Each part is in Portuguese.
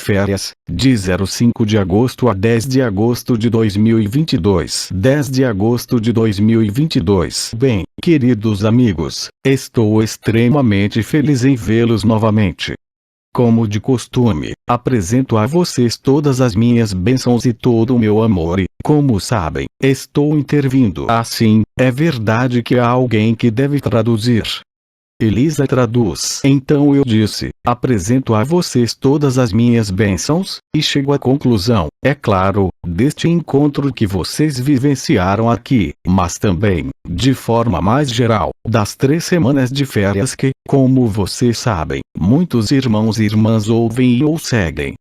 férias, de 05 de agosto a 10 de agosto de 2022. 10 de agosto de 2022. Bem, queridos amigos, estou extremamente feliz em vê-los novamente. Como de costume, apresento a vocês todas as minhas bênçãos e todo o meu amor e, como sabem, estou intervindo. Assim, é verdade que há alguém que deve traduzir. Elisa traduz. Então eu disse, apresento a vocês todas as minhas bênçãos, e chego à conclusão, é claro, deste encontro que vocês vivenciaram aqui, mas também, de forma mais geral, das 3 semanas de férias que, como vocês sabem, muitos irmãos e irmãs ouvem ou seguem.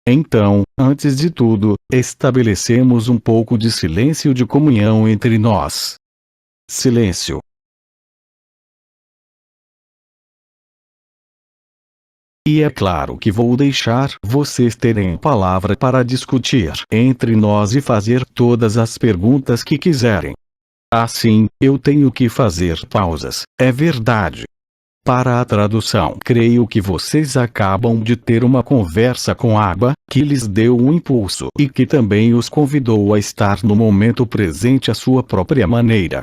Então, antes de tudo, estabelecemos um pouco de silêncio de comunhão entre nós. Silêncio. E é claro que vou deixar vocês terem palavra para discutir entre nós e fazer todas as perguntas que quiserem. Assim, eu tenho que fazer pausas, é verdade. Para a tradução, creio que vocês acabam de ter uma conversa com Abba, que lhes deu um impulso e que também os convidou a estar no momento presente à sua própria maneira.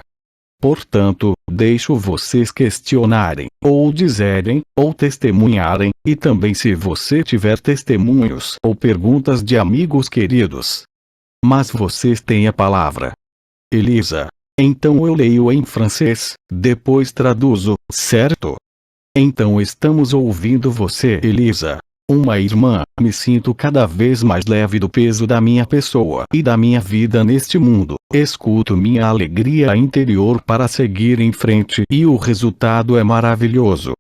Portanto, deixo vocês questionarem, ou dizerem, ou testemunharem, e também se você tiver testemunhos ou perguntas de amigos queridos. Mas vocês têm a palavra. Elisa. Então eu leio em francês, depois traduzo, certo? Então estamos ouvindo você, Elisa. Uma irmã, me sinto cada vez mais leve do peso da minha pessoa e da minha vida neste mundo. Escuto minha alegria interior para seguir em frente e o resultado é maravilhoso.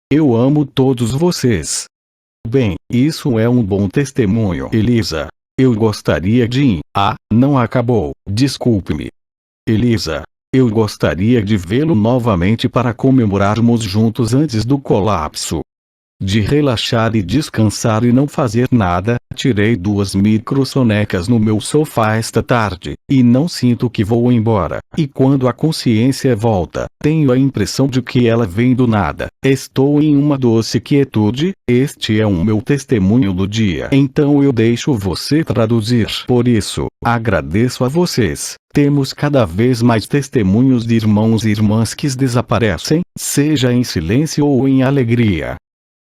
Eu amo todos vocês. Bem, isso é um bom testemunho, Elisa. Eu gostaria de... não acabou, desculpe-me. Elisa. Eu gostaria de vê-lo novamente para comemorarmos juntos antes do colapso. De relaxar e descansar e não fazer nada, tirei 2 microsonecas no meu sofá esta tarde, e não sinto que vou embora. E quando a consciência volta, tenho a impressão de que ela vem do nada. Estou em uma doce quietude, este é o meu testemunho do dia. Então eu deixo você traduzir. Por isso, agradeço a vocês. Temos cada vez mais testemunhos de irmãos e irmãs que desaparecem, seja em silêncio ou em alegria.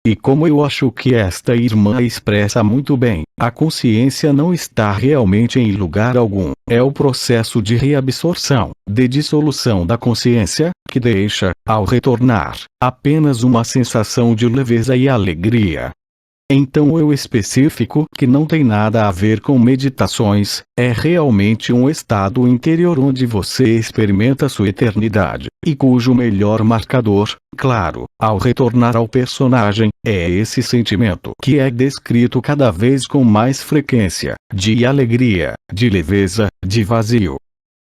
E como eu acho que esta irmã expressa muito bem, a consciência não está realmente em lugar algum, é o processo de reabsorção, de dissolução da consciência, que deixa, ao retornar, apenas uma sensação de leveza e alegria. Então eu especifico que não tem nada a ver com meditações, é realmente um estado interior onde você experimenta sua eternidade, e cujo melhor marcador, claro, ao retornar ao personagem, é esse sentimento que é descrito cada vez com mais frequência, de alegria, de leveza, de vazio.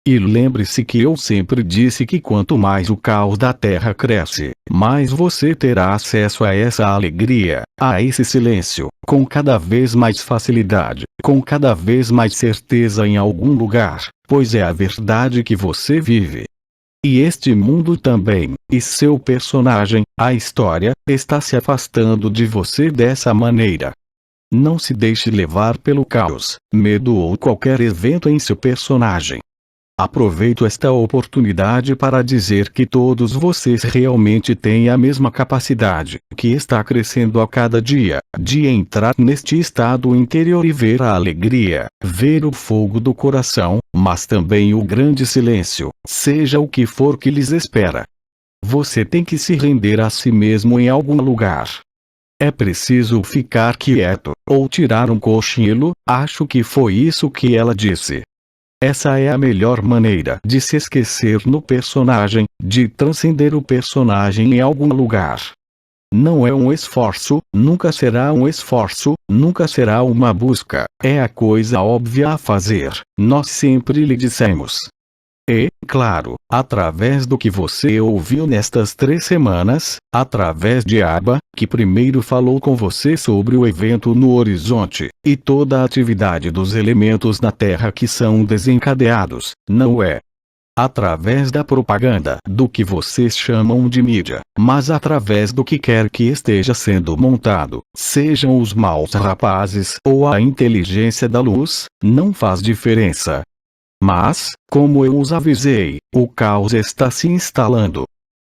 E lembre-se que eu sempre disse que quanto mais o caos da Terra cresce, mais você terá acesso a essa alegria, a esse silêncio, com cada vez mais facilidade, com cada vez mais certeza em algum lugar, pois é a verdade que você vive. E este mundo também, e seu personagem, a história, está se afastando de você dessa maneira. Não se deixe levar pelo caos, medo ou qualquer evento em seu personagem. Aproveito esta oportunidade para dizer que todos vocês realmente têm a mesma capacidade, que está crescendo a cada dia, de entrar neste estado interior e ver a alegria, ver o fogo do coração, mas também o grande silêncio, seja o que for que lhes espera. Você tem que se render a si mesmo em algum lugar. É preciso ficar quieto, ou tirar um cochilo, acho que foi isso que ela disse. Essa é a melhor maneira de se esquecer no personagem, de transcender o personagem em algum lugar. Não é um esforço, nunca será um esforço, nunca será uma busca, é a coisa óbvia a fazer, nós sempre lhe dissemos. E, claro, através do que você ouviu nestas 3 semanas, através de Abba, que primeiro falou com você sobre o evento no horizonte, e toda a atividade dos elementos na Terra que são desencadeados, não é? através da propaganda do que vocês chamam de mídia, mas através do que quer que esteja sendo montado, sejam os maus rapazes ou a inteligência da luz, não faz diferença. Mas, como eu os avisei, o caos está se instalando.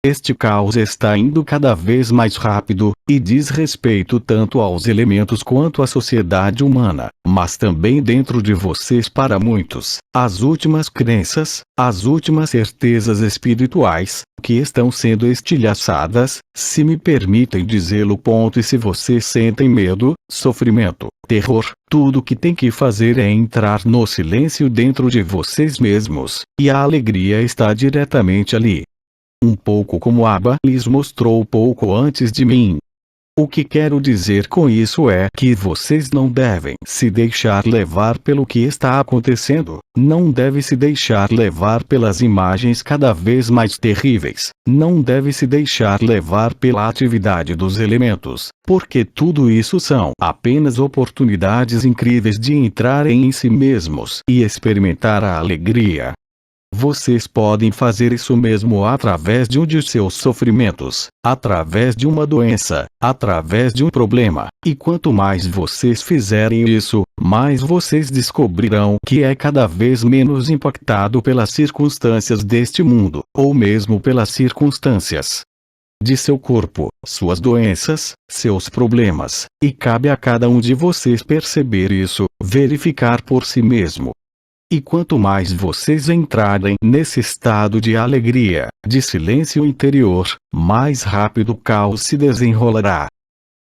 Este caos está indo cada vez mais rápido, e diz respeito tanto aos elementos quanto à sociedade humana, mas também dentro de vocês para muitos, as últimas crenças, as últimas certezas espirituais, que estão sendo estilhaçadas, se me permitem dizê-lo. E se vocês sentem medo, sofrimento, terror, tudo o que tem que fazer é entrar no silêncio dentro de vocês mesmos, e a alegria está diretamente ali. Um pouco como Abba lhes mostrou pouco antes de mim. O que quero dizer com isso é que vocês não devem se deixar levar pelo que está acontecendo, não devem se deixar levar pelas imagens cada vez mais terríveis, não devem se deixar levar pela atividade dos elementos, porque tudo isso são apenas oportunidades incríveis de entrarem em si mesmos e experimentar a alegria. Vocês podem fazer isso mesmo através de um de seus sofrimentos, através de uma doença, através de um problema, e quanto mais vocês fizerem isso, mais vocês descobrirão que é cada vez menos impactado pelas circunstâncias deste mundo, ou mesmo pelas circunstâncias de seu corpo, suas doenças, seus problemas, e cabe a cada um de vocês perceber isso, verificar por si mesmo. E quanto mais vocês entrarem nesse estado de alegria, de silêncio interior, mais rápido o caos se desenrolará.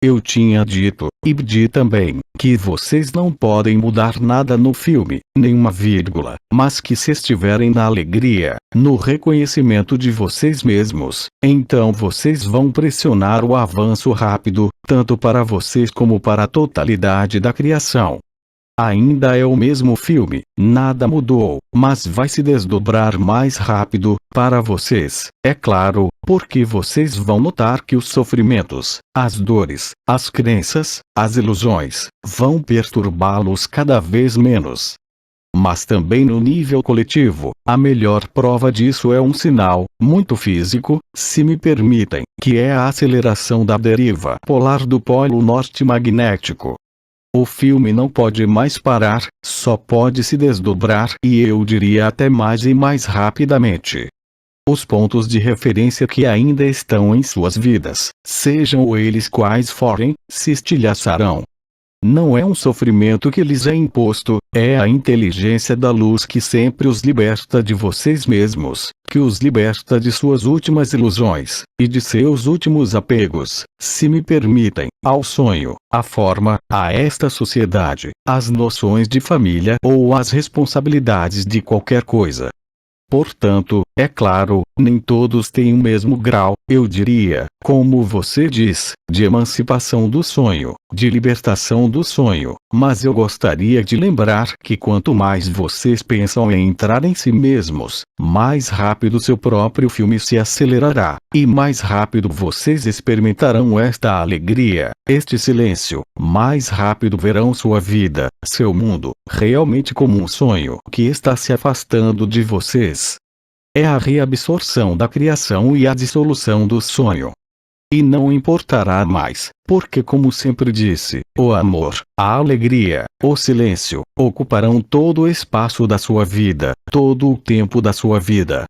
Eu tinha dito, e di também, que vocês não podem mudar nada no filme, nenhuma vírgula, mas que se estiverem na alegria, no reconhecimento de vocês mesmos, então vocês vão pressionar o avanço rápido, tanto para vocês como para a totalidade da criação. Ainda é o mesmo filme, nada mudou, mas vai se desdobrar mais rápido, para vocês, é claro, porque vocês vão notar que os sofrimentos, as dores, as crenças, as ilusões, vão perturbá-los cada vez menos. Mas também no nível coletivo, a melhor prova disso é um sinal, muito físico, se me permitem, que é a aceleração da deriva polar do polo norte magnético. O filme não pode mais parar, só pode se desdobrar e eu diria até mais e mais rapidamente. Os pontos de referência que ainda estão em suas vidas, sejam eles quais forem, se estilhaçarão. Não é um sofrimento que lhes é imposto, é a inteligência da luz que sempre os liberta de vocês mesmos, que os liberta de suas últimas ilusões, e de seus últimos apegos, se me permitem, ao sonho, à forma, a esta sociedade, às noções de família ou às responsabilidades de qualquer coisa. Portanto, é claro, nem todos têm o mesmo grau, eu diria, como você diz, de emancipação do sonho, de libertação do sonho, mas eu gostaria de lembrar que quanto mais vocês pensam em entrar em si mesmos, mais rápido seu próprio filme se acelerará, e mais rápido vocês experimentarão esta alegria, este silêncio, mais rápido verão sua vida, seu mundo, realmente como um sonho que está se afastando de vocês. É a reabsorção da criação e a dissolução do sonho. E não importará mais, porque como sempre disse, o amor, a alegria, o silêncio, ocuparão todo o espaço da sua vida, todo o tempo da sua vida.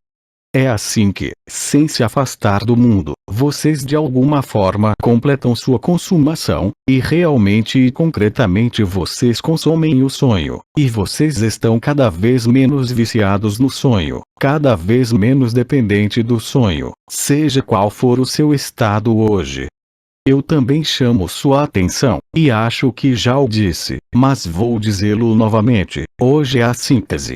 É assim que, sem se afastar do mundo, vocês de alguma forma completam sua consumação, e realmente e concretamente vocês consomem o sonho, e vocês estão cada vez menos viciados no sonho, cada vez menos dependente do sonho, seja qual for o seu estado hoje. Eu também chamo sua atenção, e acho que já o disse, mas vou dizê-lo novamente, hoje é a síntese.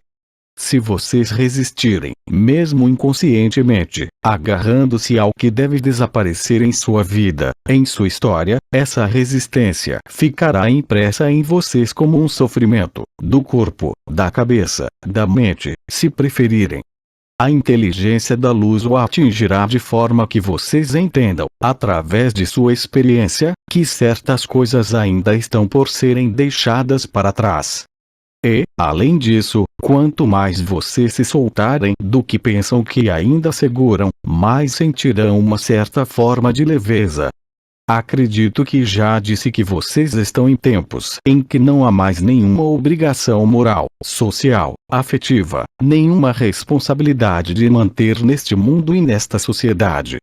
Se vocês resistirem, mesmo inconscientemente, agarrando-se ao que deve desaparecer em sua vida, em sua história, essa resistência ficará impressa em vocês como um sofrimento, do corpo, da cabeça, da mente, se preferirem. A inteligência da luz o atingirá de forma que vocês entendam, através de sua experiência, que certas coisas ainda estão por serem deixadas para trás. E, além disso, quanto mais vocês se soltarem do que pensam que ainda seguram, mais sentirão uma certa forma de leveza. Acredito que já disse que vocês estão em tempos em que não há mais nenhuma obrigação moral, social, afetiva, nenhuma responsabilidade de manter neste mundo e nesta sociedade.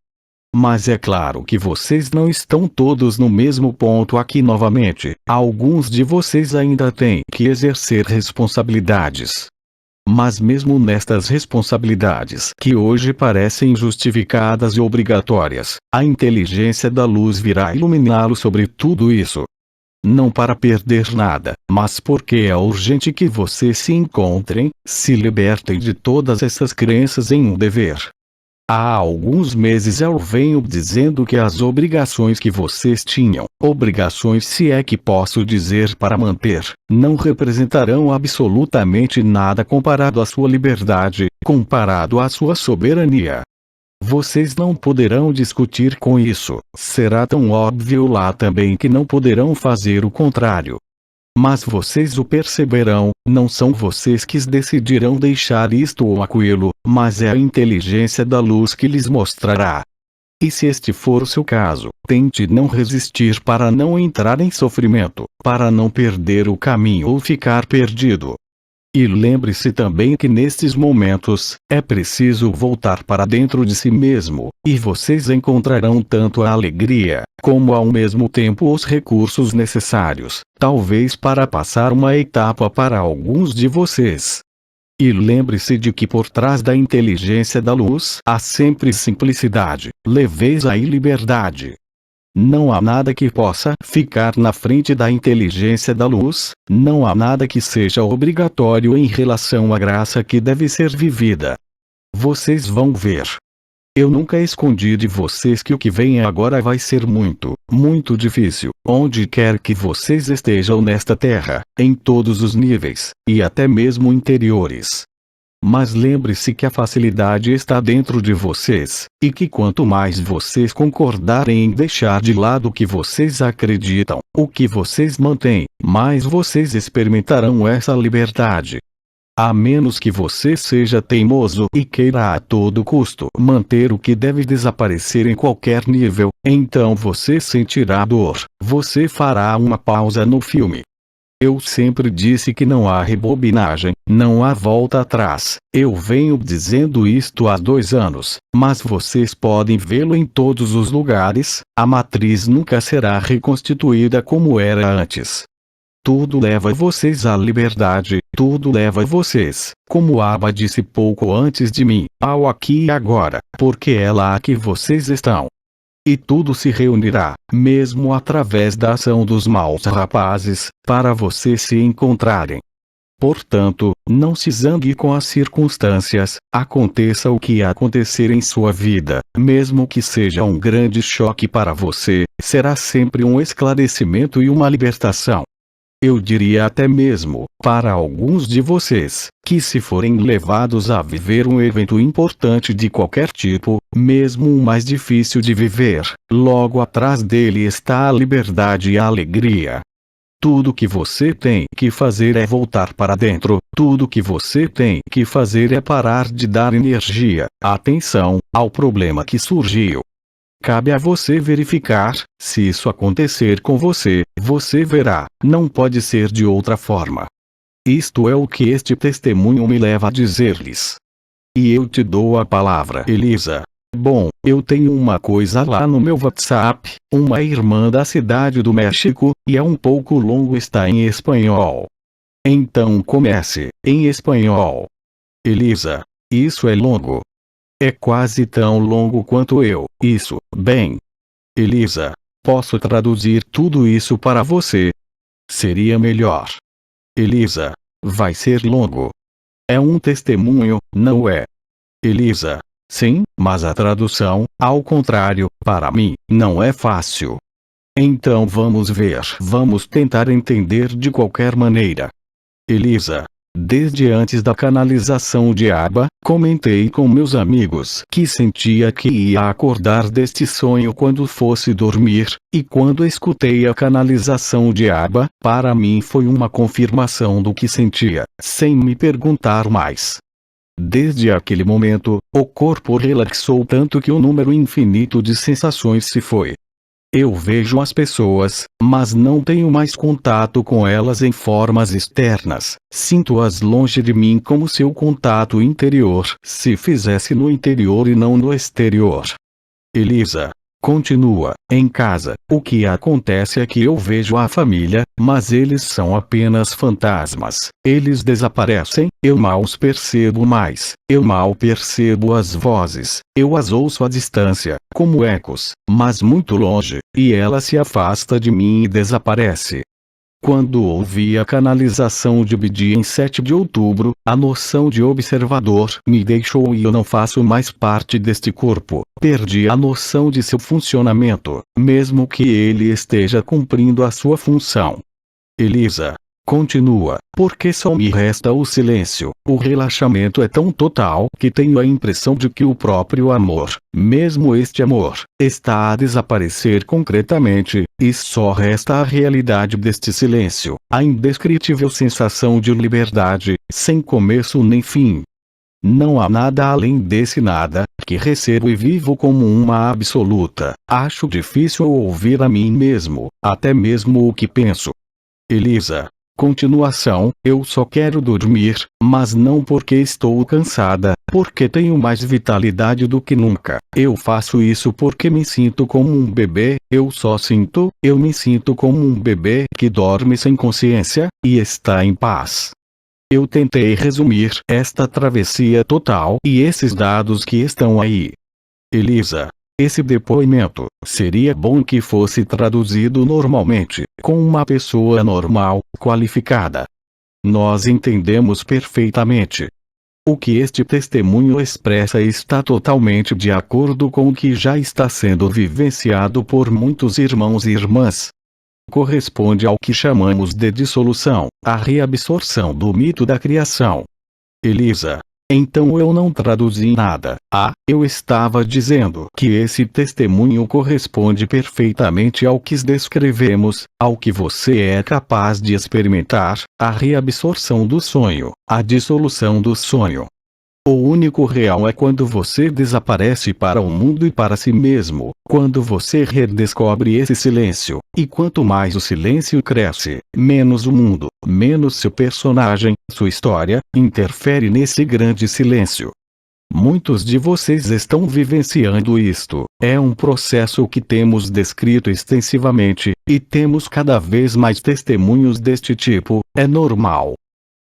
Mas é claro que vocês não estão todos no mesmo ponto aqui novamente. Alguns de vocês ainda têm que exercer responsabilidades. Mas mesmo nestas responsabilidades que hoje parecem justificadas e obrigatórias, a inteligência da luz virá iluminá-lo sobre tudo isso. Não para perder nada, mas porque é urgente que vocês se encontrem, se libertem de todas essas crenças em um dever. Há alguns meses eu venho dizendo que as obrigações que vocês tinham, obrigações se é que posso dizer para manter, não representarão absolutamente nada comparado à sua liberdade, comparado à sua soberania. Vocês não poderão discutir com isso, será tão óbvio lá também que não poderão fazer o contrário. Mas vocês o perceberão, não são vocês que decidirão deixar isto ou aquilo, mas é a inteligência da luz que lhes mostrará. E se este for o seu caso, tente não resistir para não entrar em sofrimento, para não perder o caminho ou ficar perdido. E lembre-se também que nestes momentos, é preciso voltar para dentro de si mesmo, e vocês encontrarão tanto a alegria, como ao mesmo tempo os recursos necessários, talvez para passar uma etapa para alguns de vocês. E lembre-se de que por trás da inteligência da luz há sempre simplicidade, leveza e liberdade. Não há nada que possa ficar na frente da inteligência da luz, não há nada que seja obrigatório em relação à graça que deve ser vivida. Vocês vão ver. Eu nunca escondi de vocês que o que vem agora vai ser muito, muito difícil, onde quer que vocês estejam nesta terra, em todos os níveis, e até mesmo interiores. Mas lembre-se que a facilidade está dentro de vocês, e que quanto mais vocês concordarem em deixar de lado o que vocês acreditam, o que vocês mantêm, mais vocês experimentarão essa liberdade. A menos que você seja teimoso e queira a todo custo manter o que deve desaparecer em qualquer nível, então você sentirá dor, você fará uma pausa no filme. Eu sempre disse que não há rebobinagem, não há volta atrás. Eu venho dizendo isto há 2 anos, mas vocês podem vê-lo em todos os lugares, a matriz nunca será reconstituída como era antes. Tudo leva vocês à liberdade, tudo leva vocês, como Abba disse pouco antes de mim, ao aqui e agora, porque é lá que vocês estão. E tudo se reunirá, mesmo através da ação dos maus rapazes, para vocês se encontrarem. Portanto, não se zangue com as circunstâncias, aconteça o que acontecer em sua vida, mesmo que seja um grande choque para você, será sempre um esclarecimento e uma libertação. Eu diria até mesmo, para alguns de vocês, que se forem levados a viver um evento importante de qualquer tipo, mesmo o mais difícil de viver, logo atrás dele está a liberdade e a alegria. Tudo que você tem que fazer é voltar para dentro, tudo que você tem que fazer é parar de dar energia, atenção, ao problema que surgiu. Cabe a você verificar, se isso acontecer com você, você verá, não pode ser de outra forma. Isto é o que este testemunho me leva a dizer-lhes. E eu te dou a palavra, Elisa. Bom, eu tenho uma coisa lá no meu WhatsApp, uma irmã da cidade do México, e é um pouco longo, está em espanhol. Então comece, em espanhol. Elisa, isso é longo. É quase tão longo quanto eu, isso, bem. Elisa, posso traduzir tudo isso para você? Seria melhor. Elisa, vai ser longo. É um testemunho, não é? Elisa, sim, mas a tradução, ao contrário, para mim, não é fácil. Então vamos ver, vamos tentar entender de qualquer maneira. Elisa, Desde antes da canalização de aba, comentei com meus amigos que sentia que ia acordar deste sonho quando fosse dormir, e quando escutei a canalização de aba, para mim foi uma confirmação do que sentia, sem me perguntar mais. Desde aquele momento, o corpo relaxou tanto que o número infinito de sensações se foi. Eu vejo as pessoas, mas não tenho mais contato com elas em formas externas. Sinto-as longe de mim como se o contato interior se fizesse no interior e não no exterior. Elisa continua: em casa, o que acontece é que eu vejo a família, mas eles são apenas fantasmas. Eles desaparecem, eu mal os percebo mais, eu mal percebo as vozes, eu as ouço à distância, como ecos, mas muito longe, e ela se afasta de mim e desaparece. Quando ouvi a canalização de Bidi em 7 de outubro, a noção de observador me deixou e eu não faço mais parte deste corpo. Perdi a noção de seu funcionamento, mesmo que ele esteja cumprindo a sua função. Elisa continua: porque só me resta o silêncio. O relaxamento é tão total que tenho a impressão de que o próprio amor, mesmo este amor, está a desaparecer concretamente, e só resta a realidade deste silêncio, a indescritível sensação de liberdade, sem começo nem fim. Não há nada além desse nada, que recebo e vivo como uma absoluta. Acho difícil ouvir a mim mesmo, até mesmo o que penso. Elisa continuação: eu só quero dormir, mas não porque estou cansada, porque tenho mais vitalidade do que nunca. Eu faço isso porque me sinto como um bebê, eu me sinto como um bebê que dorme sem consciência, e está em paz. Eu tentei resumir esta travessia total e esses dados que estão aí. Elisa, esse depoimento seria bom que fosse traduzido normalmente, com uma pessoa normal, qualificada. Nós entendemos perfeitamente. O que este testemunho expressa está totalmente de acordo com o que já está sendo vivenciado por muitos irmãos e irmãs. Corresponde ao que chamamos de dissolução, a reabsorção do mito da criação. Elisa, então eu não traduzi nada. Eu estava dizendo que esse testemunho corresponde perfeitamente ao que descrevemos, ao que você é capaz de experimentar, a reabsorção do sonho, a dissolução do sonho. O único real é quando você desaparece para o mundo e para si mesmo, quando você redescobre esse silêncio, e quanto mais o silêncio cresce, menos o mundo, menos seu personagem, sua história, interfere nesse grande silêncio. Muitos de vocês estão vivenciando isto. É um processo que temos descrito extensivamente, e temos cada vez mais testemunhos deste tipo. É normal.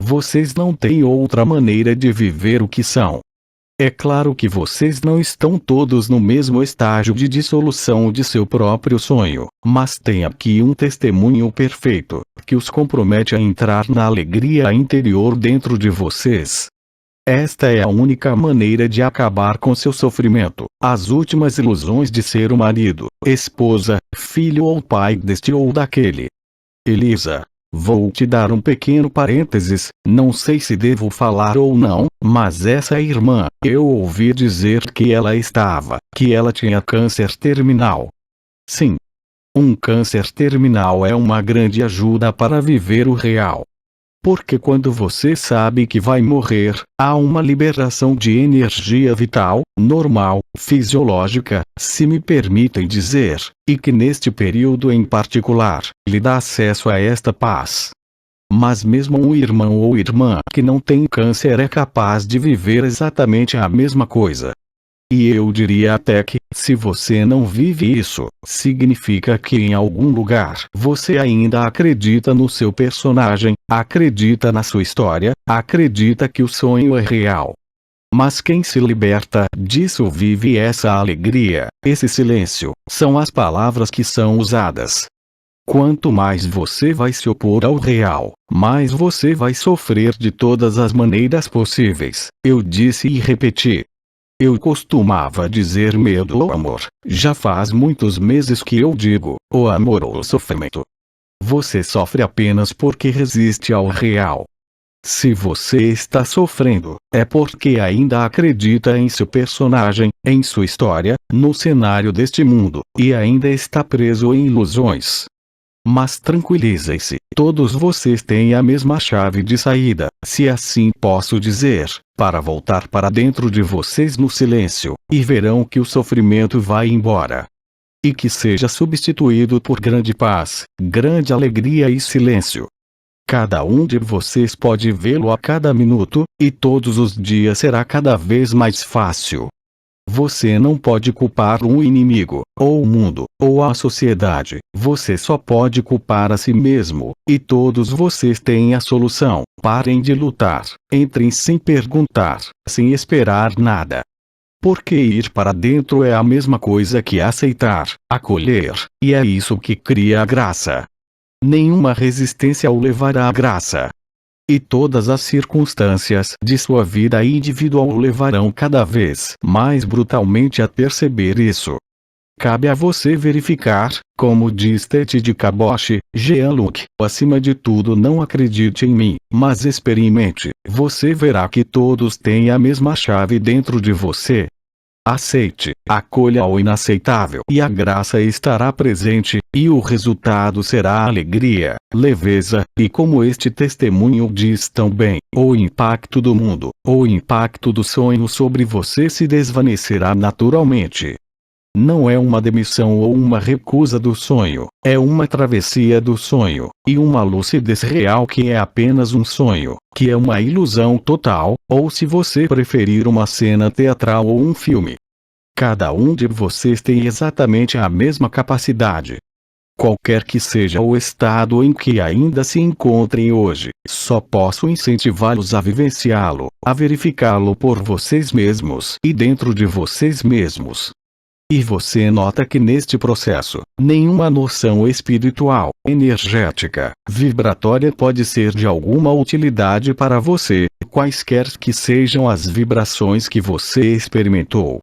Vocês não têm outra maneira de viver o que são. É claro que vocês não estão todos no mesmo estágio de dissolução de seu próprio sonho, mas tem aqui um testemunho perfeito, que os compromete a entrar na alegria interior dentro de vocês. Esta é a única maneira de acabar com seu sofrimento, as últimas ilusões de ser o marido, esposa, filho ou pai deste ou daquele. Elisa, vou te dar um pequeno parênteses, não sei se devo falar ou não, mas essa irmã, eu ouvi dizer que ela tinha câncer terminal. Sim. Um câncer terminal é uma grande ajuda para viver o real. Porque quando você sabe que vai morrer, há uma liberação de energia vital, normal, fisiológica, se me permitem dizer, e que neste período em particular, lhe dá acesso a esta paz. Mas mesmo um irmão ou irmã que não tem câncer é capaz de viver exatamente a mesma coisa. E eu diria até que, se você não vive isso, significa que em algum lugar você ainda acredita no seu personagem, acredita na sua história, acredita que o sonho é real. Mas quem se liberta disso vive essa alegria, esse silêncio, são as palavras que são usadas. Quanto mais você vai se opor ao real, mais você vai sofrer de todas as maneiras possíveis. Eu disse e repeti. Eu costumava dizer medo ou amor. Já faz muitos meses que eu digo, o amor ou o sofrimento. Você sofre apenas porque resiste ao real. Se você está sofrendo, é porque ainda acredita em seu personagem, em sua história, no cenário deste mundo, e ainda está preso em ilusões. Mas tranquilizem-se, todos vocês têm a mesma chave de saída, se assim posso dizer, para voltar para dentro de vocês no silêncio, e verão que o sofrimento vai embora. E que seja substituído por grande paz, grande alegria e silêncio. Cada um de vocês pode vê-lo a cada minuto, e todos os dias será cada vez mais fácil. Você não pode culpar um inimigo, ou o mundo, ou a sociedade, você só pode culpar a si mesmo, e todos vocês têm a solução. Parem de lutar, entrem sem perguntar, sem esperar nada. Porque ir para dentro é a mesma coisa que aceitar, acolher, e é isso que cria a graça. Nenhuma resistência o levará à graça. E todas as circunstâncias de sua vida individual o levarão cada vez mais brutalmente a perceber isso. Cabe a você verificar, como diz Tete de Caboche, Jean-Luc, acima de tudo não acredite em mim, mas experimente, você verá que todos têm a mesma chave dentro de você. Aceite, acolha o inaceitável e a graça estará presente, e o resultado será alegria, leveza, e como este testemunho diz tão bem, o impacto do mundo, o impacto do sonho sobre você se desvanecerá naturalmente. Não é uma demissão ou uma recusa do sonho, é uma travessia do sonho, e uma lucidez real que é apenas um sonho, que é uma ilusão total, ou se você preferir uma cena teatral ou um filme. Cada um de vocês tem exatamente a mesma capacidade. Qualquer que seja o estado em que ainda se encontrem hoje, só posso incentivá-los a vivenciá-lo, a verificá-lo por vocês mesmos e dentro de vocês mesmos. E você nota que neste processo, nenhuma noção espiritual, energética, vibratória pode ser de alguma utilidade para você, quaisquer que sejam as vibrações que você experimentou.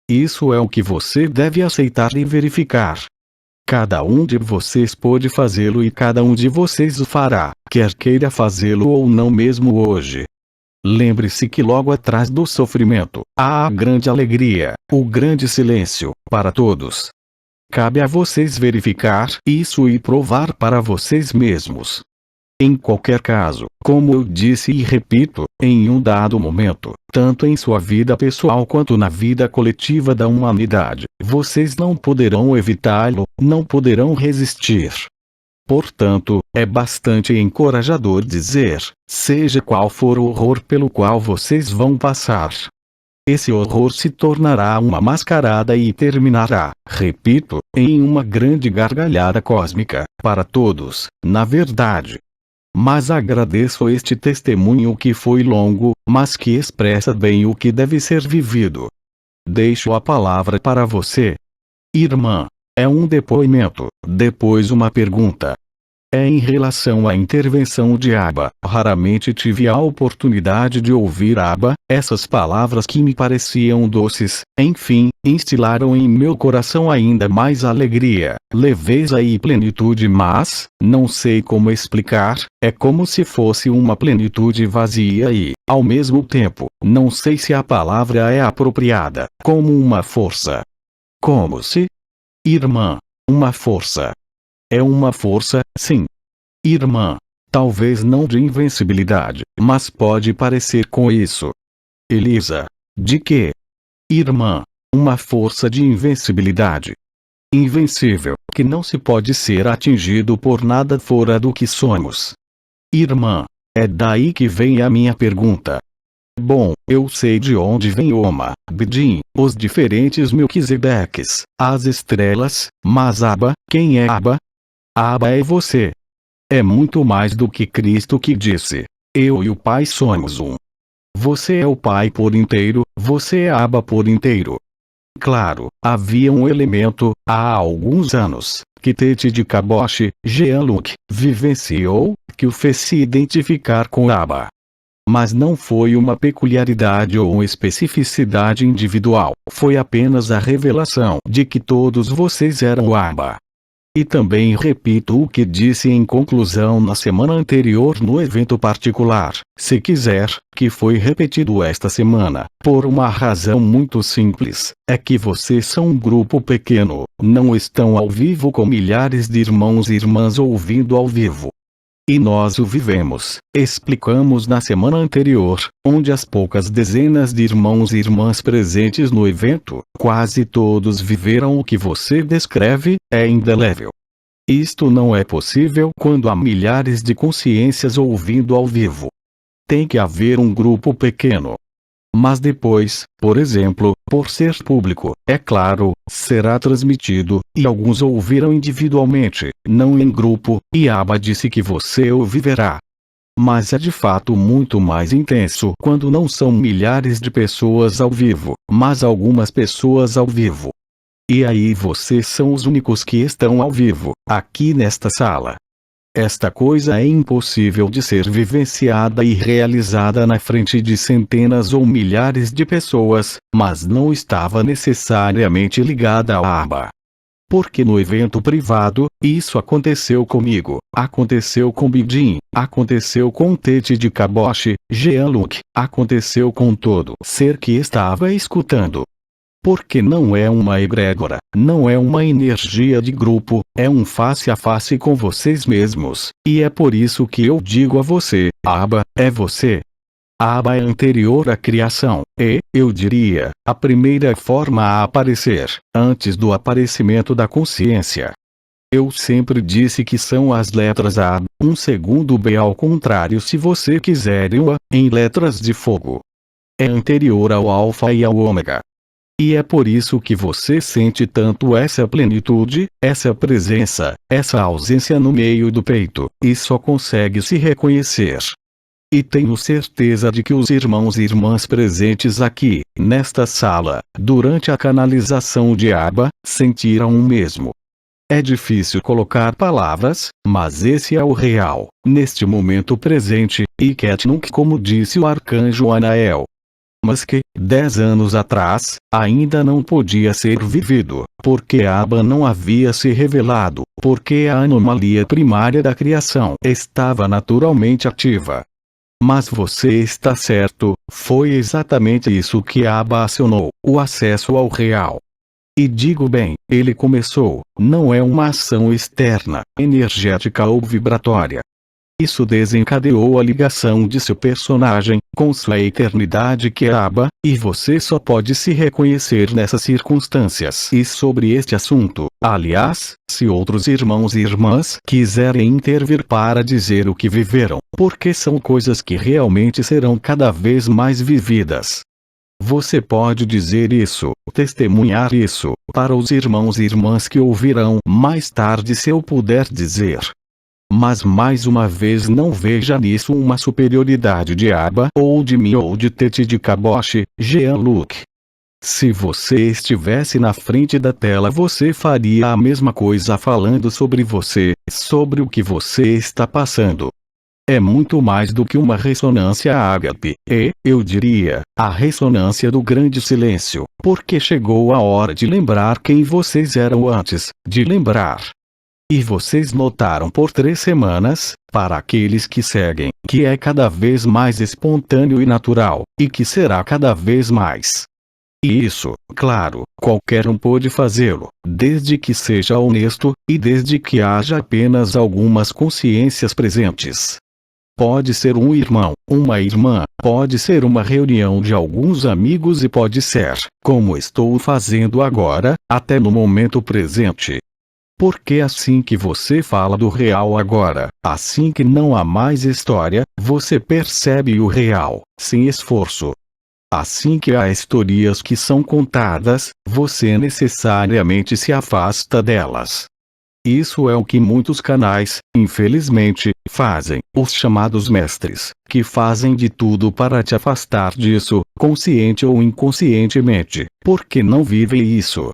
Isso é o que você deve aceitar e verificar. Cada um de vocês pode fazê-lo e cada um de vocês o fará, quer queira fazê-lo ou não mesmo hoje. Lembre-se que logo atrás do sofrimento, há a grande alegria, o grande silêncio, para todos. Cabe a vocês verificar isso e provar para vocês mesmos. Em qualquer caso, como eu disse e repito, em um dado momento, tanto em sua vida pessoal quanto na vida coletiva da humanidade, vocês não poderão evitá-lo, não poderão resistir. Portanto, é bastante encorajador dizer, seja qual for o horror pelo qual vocês vão passar. Esse horror se tornará uma mascarada e terminará, repito, em uma grande gargalhada cósmica, para todos, na verdade. Mas agradeço este testemunho que foi longo, mas que expressa bem o que deve ser vivido. Deixo a palavra para você. Irmã. É um depoimento, depois uma pergunta. É em relação à intervenção de Abba. Raramente tive a oportunidade de ouvir Abba, essas palavras que me pareciam doces, enfim, instilaram em meu coração ainda mais alegria, leveza e plenitude, mas, não sei como explicar, é como se fosse uma plenitude vazia e, ao mesmo tempo, não sei se a palavra é apropriada, como uma força. Como se? Irmã, uma força. É uma força, sim. Irmã, talvez não de invencibilidade, mas pode parecer com isso. Elisa, de quê? Irmã, uma força de invencibilidade. Invencível, que não se pode ser atingido por nada fora do que somos. Irmã, é daí que vem a minha pergunta. Bom, eu sei de onde vem Oma, Bidin, os diferentes Melquisedeques, as estrelas, mas Abba, quem é Abba? Abba é você. É muito mais do que Cristo que disse: eu e o Pai somos um. Você é o Pai por inteiro, você é Abba por inteiro. Claro, havia um elemento, há alguns anos, que Tete de Caboche, Jean-Luc, vivenciou, que o fez se identificar com Abba. Mas não foi uma peculiaridade ou uma especificidade individual, foi apenas a revelação de que todos vocês eram o Abba. E também repito o que disse em conclusão na semana anterior no evento particular, se quiser, que foi repetido esta semana, por uma razão muito simples, é que vocês são um grupo pequeno, não estão ao vivo com milhares de irmãos e irmãs ouvindo ao vivo. E nós o vivemos, explicamos na semana anterior, onde as poucas dezenas de irmãos e irmãs presentes no evento, quase todos viveram o que você descreve, é indelével. Isto não é possível quando há milhares de consciências ouvindo ao vivo. Tem que haver um grupo pequeno. Mas depois, por exemplo, por ser público, é claro, será transmitido, e alguns ouvirão individualmente, não em grupo, e Abba disse que você o viverá. Mas é de fato muito mais intenso quando não são milhares de pessoas ao vivo, mas algumas pessoas ao vivo. E aí vocês são os únicos que estão ao vivo, aqui nesta sala. Esta coisa é impossível de ser vivenciada e realizada na frente de centenas ou milhares de pessoas, mas não estava necessariamente ligada ao Abba. Porque no evento privado, isso aconteceu comigo, aconteceu com Bidin, aconteceu com Tete de Kabosh, Jean-Luc, aconteceu com todo ser que estava escutando. Porque não é uma egrégora, não é uma energia de grupo, é um face a face com vocês mesmos, e é por isso que eu digo a você, Abba, é você. Abba é anterior à criação, e, eu diria, a primeira forma a aparecer, antes do aparecimento da consciência. Eu sempre disse que são as letras A, um segundo B ao contrário se você quiser uma, em letras de fogo. É anterior ao Alfa e ao Ômega. E é por isso que você sente tanto essa plenitude, essa presença, essa ausência no meio do peito, e só consegue se reconhecer. E tenho certeza de que os irmãos e irmãs presentes aqui, nesta sala, durante a canalização de Abba, sentiram o mesmo. É difícil colocar palavras, mas esse é o real, neste momento presente, e Ketnunk como disse o arcanjo Anael. Mas que, 10 anos atrás, ainda não podia ser vivido, porque Abba não havia se revelado, porque a anomalia primária da criação estava naturalmente ativa. Mas você está certo, foi exatamente isso que Abba acionou, o acesso ao real. E digo bem, ele começou, não é uma ação externa, energética ou vibratória. Isso desencadeou a ligação de seu personagem, com sua eternidade que é Abba, e você só pode se reconhecer nessas circunstâncias. E sobre este assunto, aliás, se outros irmãos e irmãs quiserem intervir para dizer o que viveram, porque são coisas que realmente serão cada vez mais vividas. Você pode dizer isso, testemunhar isso, para os irmãos e irmãs que ouvirão mais tarde se eu puder dizer. Mas mais uma vez não veja nisso uma superioridade de Abba ou de mim ou de Tete de Kabosh, Jean-Luc. Se você estivesse na frente da tela você faria a mesma coisa falando sobre você, sobre o que você está passando. É muito mais do que uma ressonância ágape, e, eu diria, a ressonância do grande silêncio, porque chegou a hora de lembrar quem vocês eram antes, de lembrar. E vocês notaram por 3 semanas, para aqueles que seguem, que é cada vez mais espontâneo e natural, e que será cada vez mais. E isso, claro, qualquer um pode fazê-lo, desde que seja honesto, e desde que haja apenas algumas consciências presentes. Pode ser um irmão, uma irmã, pode ser uma reunião de alguns amigos e pode ser, como estou fazendo agora, até no momento presente. Porque assim que você fala do real agora, assim que não há mais história, você percebe o real, sem esforço. Assim que há historias que são contadas, você necessariamente se afasta delas. Isso é o que muitos canais, infelizmente, fazem, os chamados mestres, que fazem de tudo para te afastar disso, consciente ou inconscientemente, porque não vivem isso.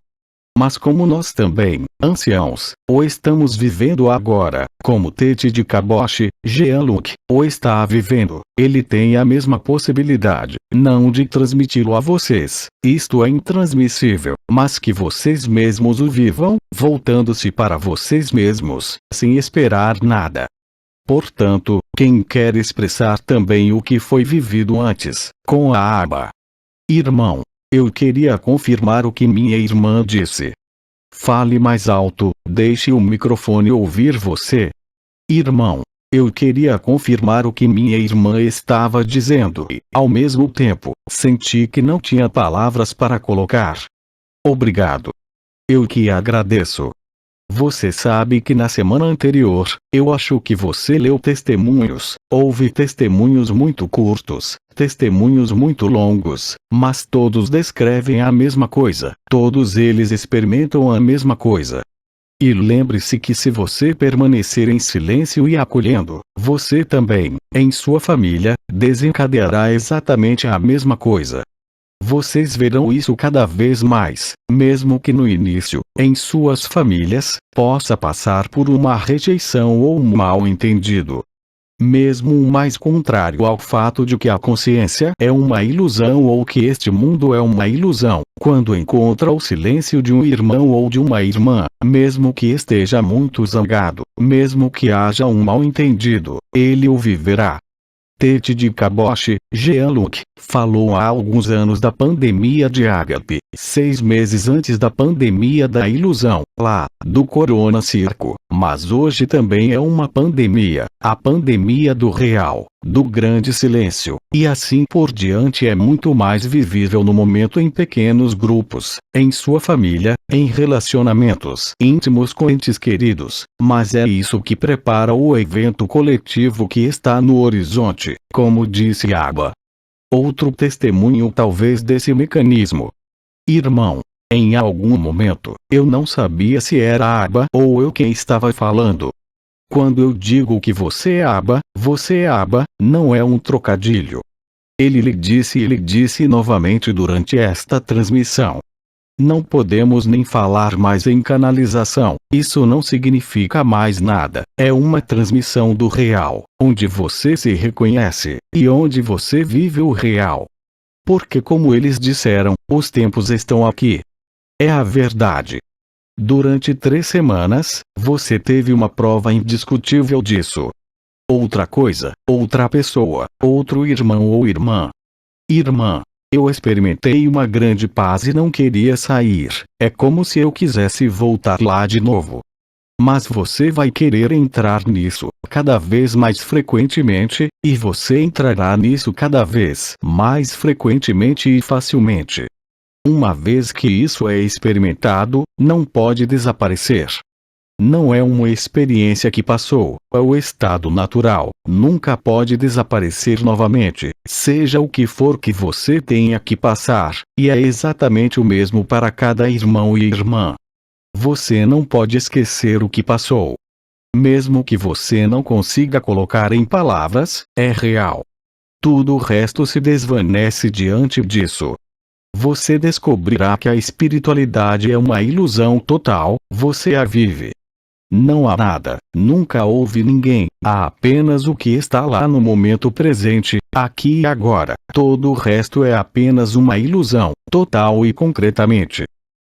Mas como nós também, anciãos, o estamos vivendo agora, como Tete de Kaboshi, Jean-Luc, o está vivendo, ele tem a mesma possibilidade, não de transmiti-lo a vocês, isto é intransmissível, mas que vocês mesmos o vivam, voltando-se para vocês mesmos, sem esperar nada. Portanto, quem quer expressar também o que foi vivido antes, com a aba. Irmão, eu queria confirmar o que minha irmã disse. Fale mais alto, deixe o microfone ouvir você. Irmão, eu queria confirmar o que minha irmã estava dizendo e, ao mesmo tempo, senti que não tinha palavras para colocar. Obrigado. Eu que agradeço. Você sabe que na semana anterior, eu acho que você leu testemunhos, houve testemunhos muito curtos, testemunhos muito longos, mas todos descrevem a mesma coisa, todos eles experimentam a mesma coisa. E lembre-se que se você permanecer em silêncio e acolhendo, você também, em sua família, desencadeará exatamente a mesma coisa. Vocês verão isso cada vez mais, mesmo que no início, em suas famílias, possa passar por uma rejeição ou um mal-entendido. Mesmo o mais contrário ao fato de que a consciência é uma ilusão ou que este mundo é uma ilusão, quando encontra o silêncio de um irmão ou de uma irmã, mesmo que esteja muito zangado, mesmo que haja um mal-entendido, ele o viverá. Tete de Kaboshi, Jean-Luc, falou há alguns anos da pandemia de Ágape, 6 meses antes da pandemia da ilusão, lá, do Corona Circo, mas hoje também é uma pandemia, a pandemia do real, do grande silêncio, e assim por diante é muito mais vivível no momento em pequenos grupos, em sua família, em relacionamentos íntimos com entes queridos, mas é isso que prepara o evento coletivo que está no horizonte, como disse Aba. Outro testemunho talvez desse mecanismo. Irmão, em algum momento, eu não sabia se era Aba ou eu quem estava falando. Quando eu digo que você é Aba, não é um trocadilho. Ele lhe disse novamente durante esta transmissão. Não podemos nem falar mais em canalização, isso não significa mais nada, é uma transmissão do real, onde você se reconhece, e onde você vive o real. Porque como eles disseram, os tempos estão aqui. É a verdade. Durante 3 semanas, você teve uma prova indiscutível disso. Outra coisa, outra pessoa, outro irmão ou irmã. Irmã. Eu experimentei uma grande paz e não queria sair, é como se eu quisesse voltar lá de novo. Mas você vai querer entrar nisso, cada vez mais frequentemente, e você entrará nisso cada vez mais frequentemente e facilmente. Uma vez que isso é experimentado, não pode desaparecer. Não é uma experiência que passou, é o estado natural, nunca pode desaparecer novamente, seja o que for que você tenha que passar, e é exatamente o mesmo para cada irmão e irmã. Você não pode esquecer o que passou. Mesmo que você não consiga colocar em palavras, é real. Tudo o resto se desvanece diante disso. Você descobrirá que a espiritualidade é uma ilusão total, você a vive. Não há nada, nunca houve ninguém, há apenas o que está lá no momento presente, aqui e agora, todo o resto é apenas uma ilusão, total e concretamente.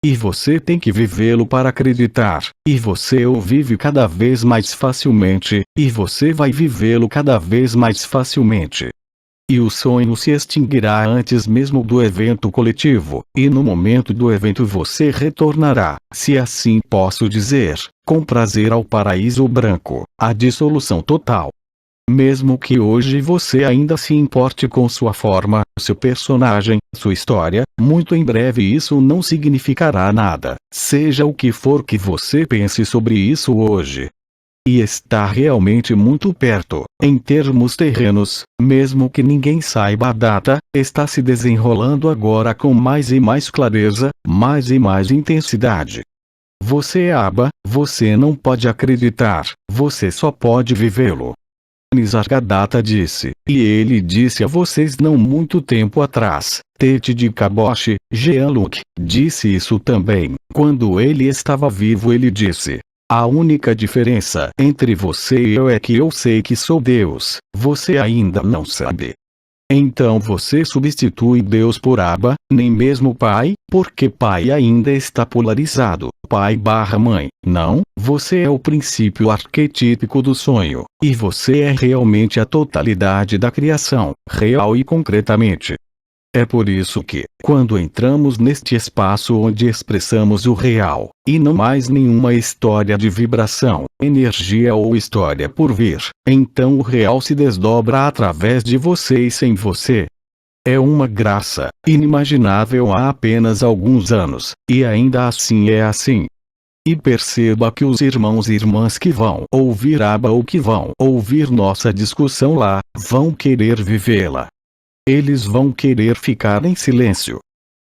E você tem que vivê-lo para acreditar, e você o vive cada vez mais facilmente, e você vai vivê-lo cada vez mais facilmente. E o sonho se extinguirá antes mesmo do evento coletivo, e no momento do evento você retornará, se assim posso dizer, com prazer ao paraíso branco, à dissolução total. Mesmo que hoje você ainda se importe com sua forma, seu personagem, sua história, muito em breve isso não significará nada, seja o que for que você pense sobre isso hoje. E está realmente muito perto, em termos terrenos, mesmo que ninguém saiba a data, está se desenrolando agora com mais e mais clareza, mais e mais intensidade. Você é Aba, você não pode acreditar, você só pode vivê-lo. Nisargadatta disse, e ele disse a vocês não muito tempo atrás, Tete de Kaboshi, Jean-Luc disse isso também. Quando ele estava vivo, ele disse: a única diferença entre você e eu é que eu sei que sou Deus, você ainda não sabe. Então você substitui Deus por Abba, nem mesmo Pai, porque Pai ainda está polarizado, pai/mãe. Não, você é o princípio arquetípico do sonho, e você é realmente a totalidade da criação, real e concretamente. É por isso que, quando entramos neste espaço onde expressamos o real, e não mais nenhuma história de vibração, energia ou história por vir, então o real se desdobra através de você e sem você. É uma graça, inimaginável há apenas alguns anos, e ainda assim é assim. E perceba que os irmãos e irmãs que vão ouvir Abba ou que vão ouvir nossa discussão lá, vão querer vivê-la. Eles vão querer ficar em silêncio.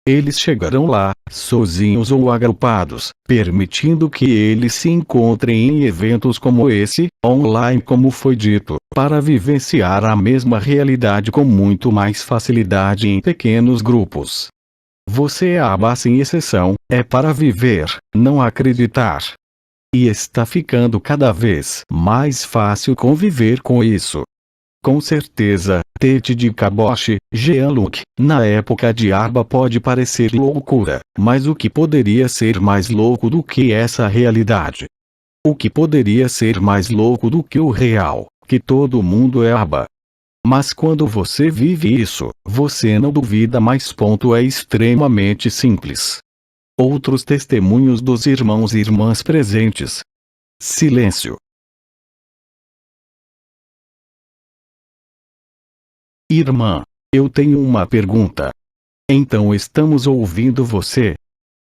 Eles chegarão lá, sozinhos ou agrupados, permitindo que eles se encontrem em eventos como esse, online como foi dito, para vivenciar a mesma realidade com muito mais facilidade em pequenos grupos. Você é Abba sem exceção, é para viver, não acreditar. E está ficando cada vez mais fácil conviver com isso. Com certeza, Tete de Kabosh, Jean-Luc, na época de Abba pode parecer loucura, mas o que poderia ser mais louco do que essa realidade? O que poderia ser mais louco do que o real, que todo mundo é Abba? Mas quando você vive isso, você não duvida mais. É extremamente simples. Outros testemunhos dos irmãos e irmãs presentes. Silêncio. Irmã, eu tenho uma pergunta. Então estamos ouvindo você.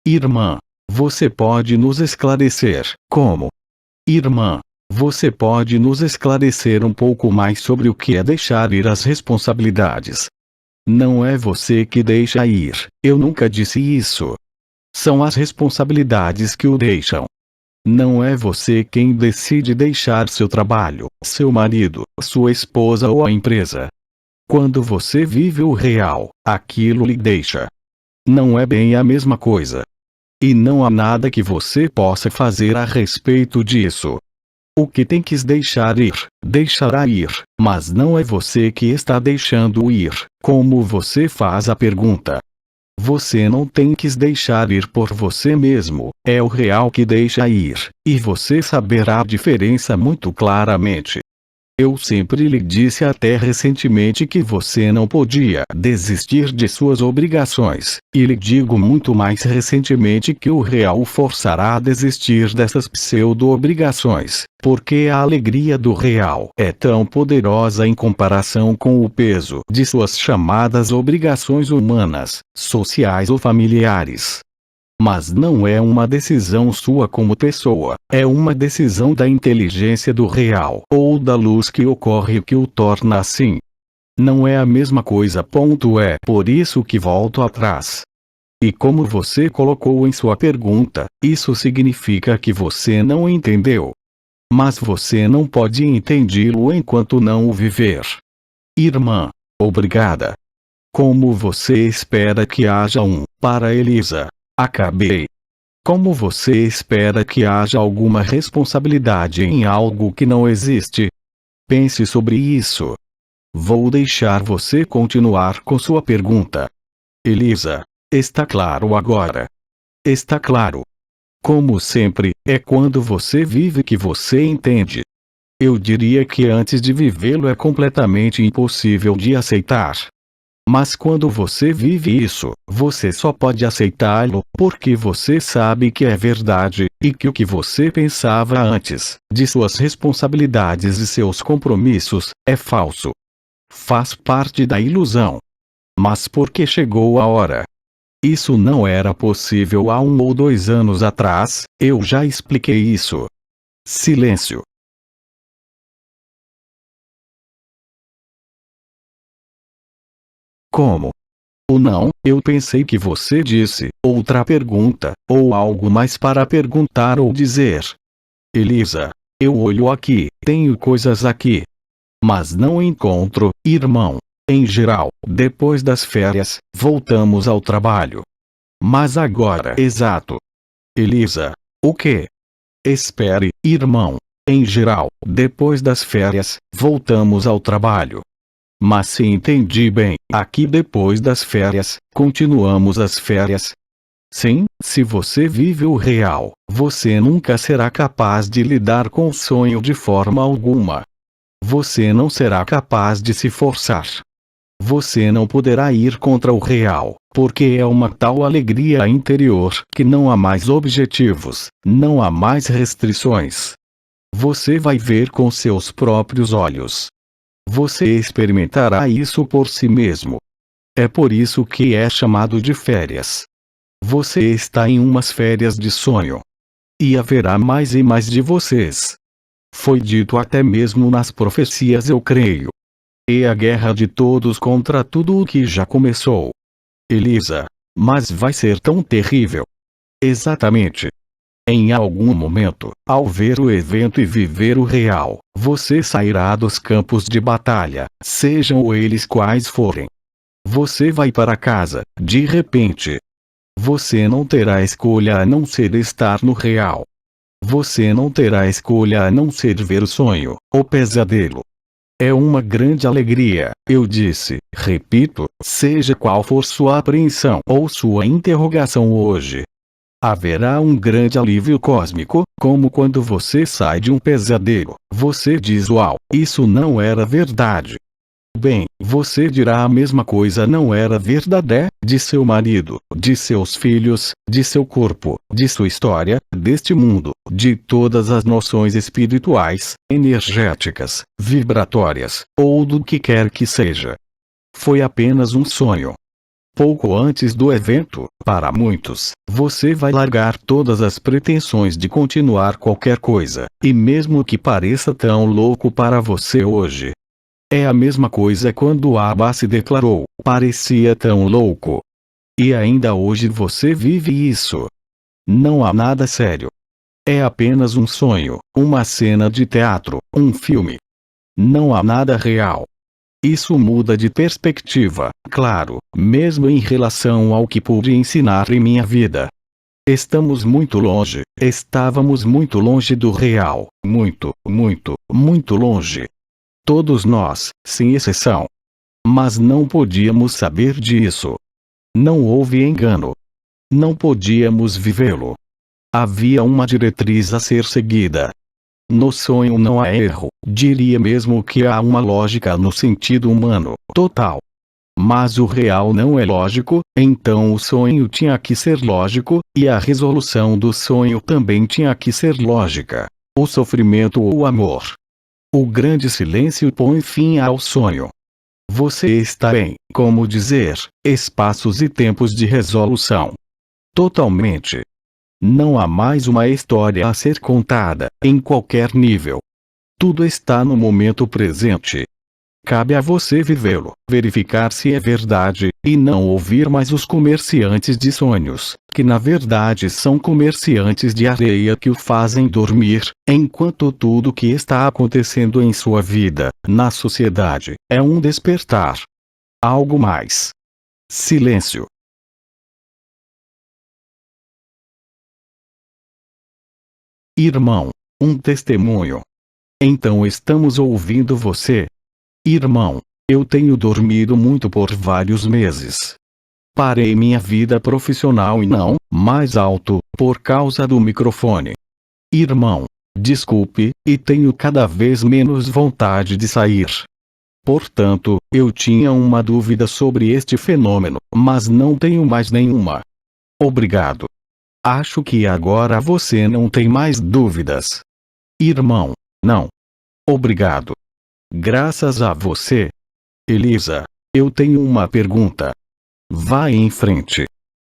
Irmã, você pode nos esclarecer como? Irmã, você pode nos esclarecer um pouco mais sobre o que é deixar ir as responsabilidades? Não é você que deixa ir, eu nunca disse isso. São as responsabilidades que o deixam. Não é você quem decide deixar seu trabalho, seu marido, sua esposa ou a empresa. Quando você vive o real, aquilo lhe deixa. Não é bem a mesma coisa. E não há nada que você possa fazer a respeito disso. O que tem que deixar ir, deixará ir, mas não é você que está deixando ir, como você faz a pergunta. Você não tem que deixar ir por você mesmo, é o real que deixa ir, e você saberá a diferença muito claramente. Eu sempre lhe disse até recentemente que você não podia desistir de suas obrigações, e lhe digo muito mais recentemente que o real o forçará a desistir dessas pseudo-obrigações, porque a alegria do real é tão poderosa em comparação com o peso de suas chamadas obrigações humanas, sociais ou familiares. Mas não é uma decisão sua como pessoa, é uma decisão da inteligência do real ou da luz que ocorre que o torna assim. Não é a mesma coisa. É por isso que volto atrás. E como você colocou em sua pergunta, isso significa que você não entendeu. Mas você não pode entendê-lo enquanto não o viver. Irmã, obrigada. Como você espera que haja para Elisa? Acabei. Como você espera que haja alguma responsabilidade em algo que não existe? Pense sobre isso. Vou deixar você continuar com sua pergunta. Elisa, está claro agora? Está claro. Como sempre, é quando você vive que você entende. Eu diria que antes de vivê-lo é completamente impossível de aceitar. Mas quando você vive isso, você só pode aceitá-lo porque você sabe que é verdade, e que o que você pensava antes, de suas responsabilidades e seus compromissos, é falso. Faz parte da ilusão. Mas porque chegou a hora. Isso não era possível há 1 ou 2 anos atrás, eu já expliquei isso. Silêncio. Como? Ou não, eu pensei que você disse outra pergunta, ou algo mais para perguntar ou dizer. Elisa, eu olho aqui, tenho coisas aqui. Mas não encontro, irmão. Em geral, depois das férias, voltamos ao trabalho. Mas agora. Exato. Elisa. O quê? Espere, irmão. Em geral, depois das férias, voltamos ao trabalho. Mas se entendi bem, aqui depois das férias, continuamos as férias. Sim, se você vive o real, você nunca será capaz de lidar com o sonho de forma alguma. Você não será capaz de se forçar. Você não poderá ir contra o real, porque é uma tal alegria interior que não há mais objetivos, não há mais restrições. Você vai ver com seus próprios olhos. Você experimentará isso por si mesmo. É por isso que é chamado de férias. Você está em umas férias de sonho. E haverá mais e mais de vocês. Foi dito até mesmo nas profecias, eu creio. E a guerra de todos contra tudo o que já começou. Elisa. Mas vai ser tão terrível. Exatamente. Em algum momento, ao ver o evento e viver o real, você sairá dos campos de batalha, sejam eles quais forem. Você vai para casa, de repente. Você não terá escolha a não ser estar no real. Você não terá escolha a não ser ver o sonho, o pesadelo. É uma grande alegria, eu disse, repito, seja qual for sua apreensão ou sua interrogação hoje. Haverá um grande alívio cósmico, como quando você sai de um pesadelo. Você diz: uau, isso não era verdade. Bem, você dirá a mesma coisa não era verdade, de seu marido, de seus filhos, de seu corpo, de sua história, deste mundo, de todas as noções espirituais, energéticas, vibratórias, ou do que quer que seja. Foi apenas um sonho. Pouco antes do evento, para muitos, você vai largar todas as pretensões de continuar qualquer coisa, e mesmo que pareça tão louco para você hoje. É a mesma coisa quando Abba se declarou, parecia tão louco. E ainda hoje você vive isso. Não há nada sério. É apenas um sonho, uma cena de teatro, um filme. Não há nada real. Isso muda de perspectiva, claro, mesmo em relação ao que pude ensinar em minha vida. Estávamos muito longe do real, muito, muito, muito longe. Todos nós, sem exceção. Mas não podíamos saber disso. Não houve engano. Não podíamos vivê-lo. Havia uma diretriz a ser seguida. No sonho não há erro, diria mesmo que há uma lógica no sentido humano, total. Mas o real não é lógico, então o sonho tinha que ser lógico, e a resolução do sonho também tinha que ser lógica. O sofrimento ou o amor. O grande silêncio põe fim ao sonho. Você está em, como dizer, espaços e tempos de resolução. Totalmente. Não há mais uma história a ser contada, em qualquer nível. Tudo está no momento presente. Cabe a você vivê-lo, verificar se é verdade, e não ouvir mais os comerciantes de sonhos, que na verdade são comerciantes de areia que o fazem dormir, enquanto tudo que está acontecendo em sua vida, na sociedade, é um despertar. Algo mais. Silêncio. Irmão, um testemunho. Então estamos ouvindo você. Irmão, eu tenho dormido muito por vários meses. Parei minha vida profissional e não, mais alto, por causa do microfone. Irmão, desculpe, e tenho cada vez menos vontade de sair. Portanto, eu tinha uma dúvida sobre este fenômeno, mas não tenho mais nenhuma. Obrigado. Acho que agora você não tem mais dúvidas. Irmão, não. Obrigado. Graças a você. Elisa, eu tenho uma pergunta. Vá em frente.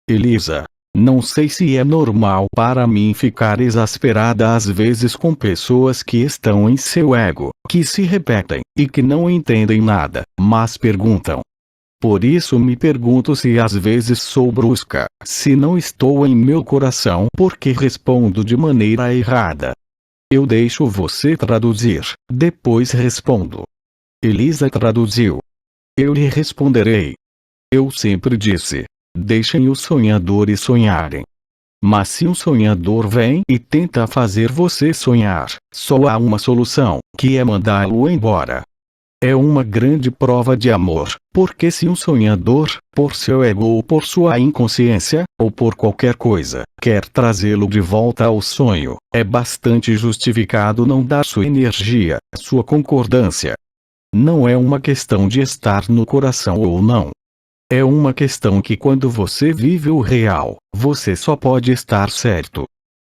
Elisa, não sei se é normal para mim ficar exasperada às vezes com pessoas que estão em seu ego, que se repetem, e que não entendem nada, mas perguntam. Por isso me pergunto se às vezes sou brusca, se não estou em meu coração porque respondo de maneira errada. Eu deixo você traduzir, depois respondo. Elisa traduziu. Eu lhe responderei. Eu sempre disse, Deixem os sonhadores sonharem. Mas se um sonhador vem e tenta fazer você sonhar, só há uma solução, que é mandá-lo embora. É uma grande prova de amor, porque se um sonhador, por seu ego ou por sua inconsciência, ou por qualquer coisa, quer trazê-lo de volta ao sonho, é bastante justificado não dar sua energia, sua concordância. Não é uma questão de estar no coração ou não. É uma questão que quando você vive o real, você só pode estar certo.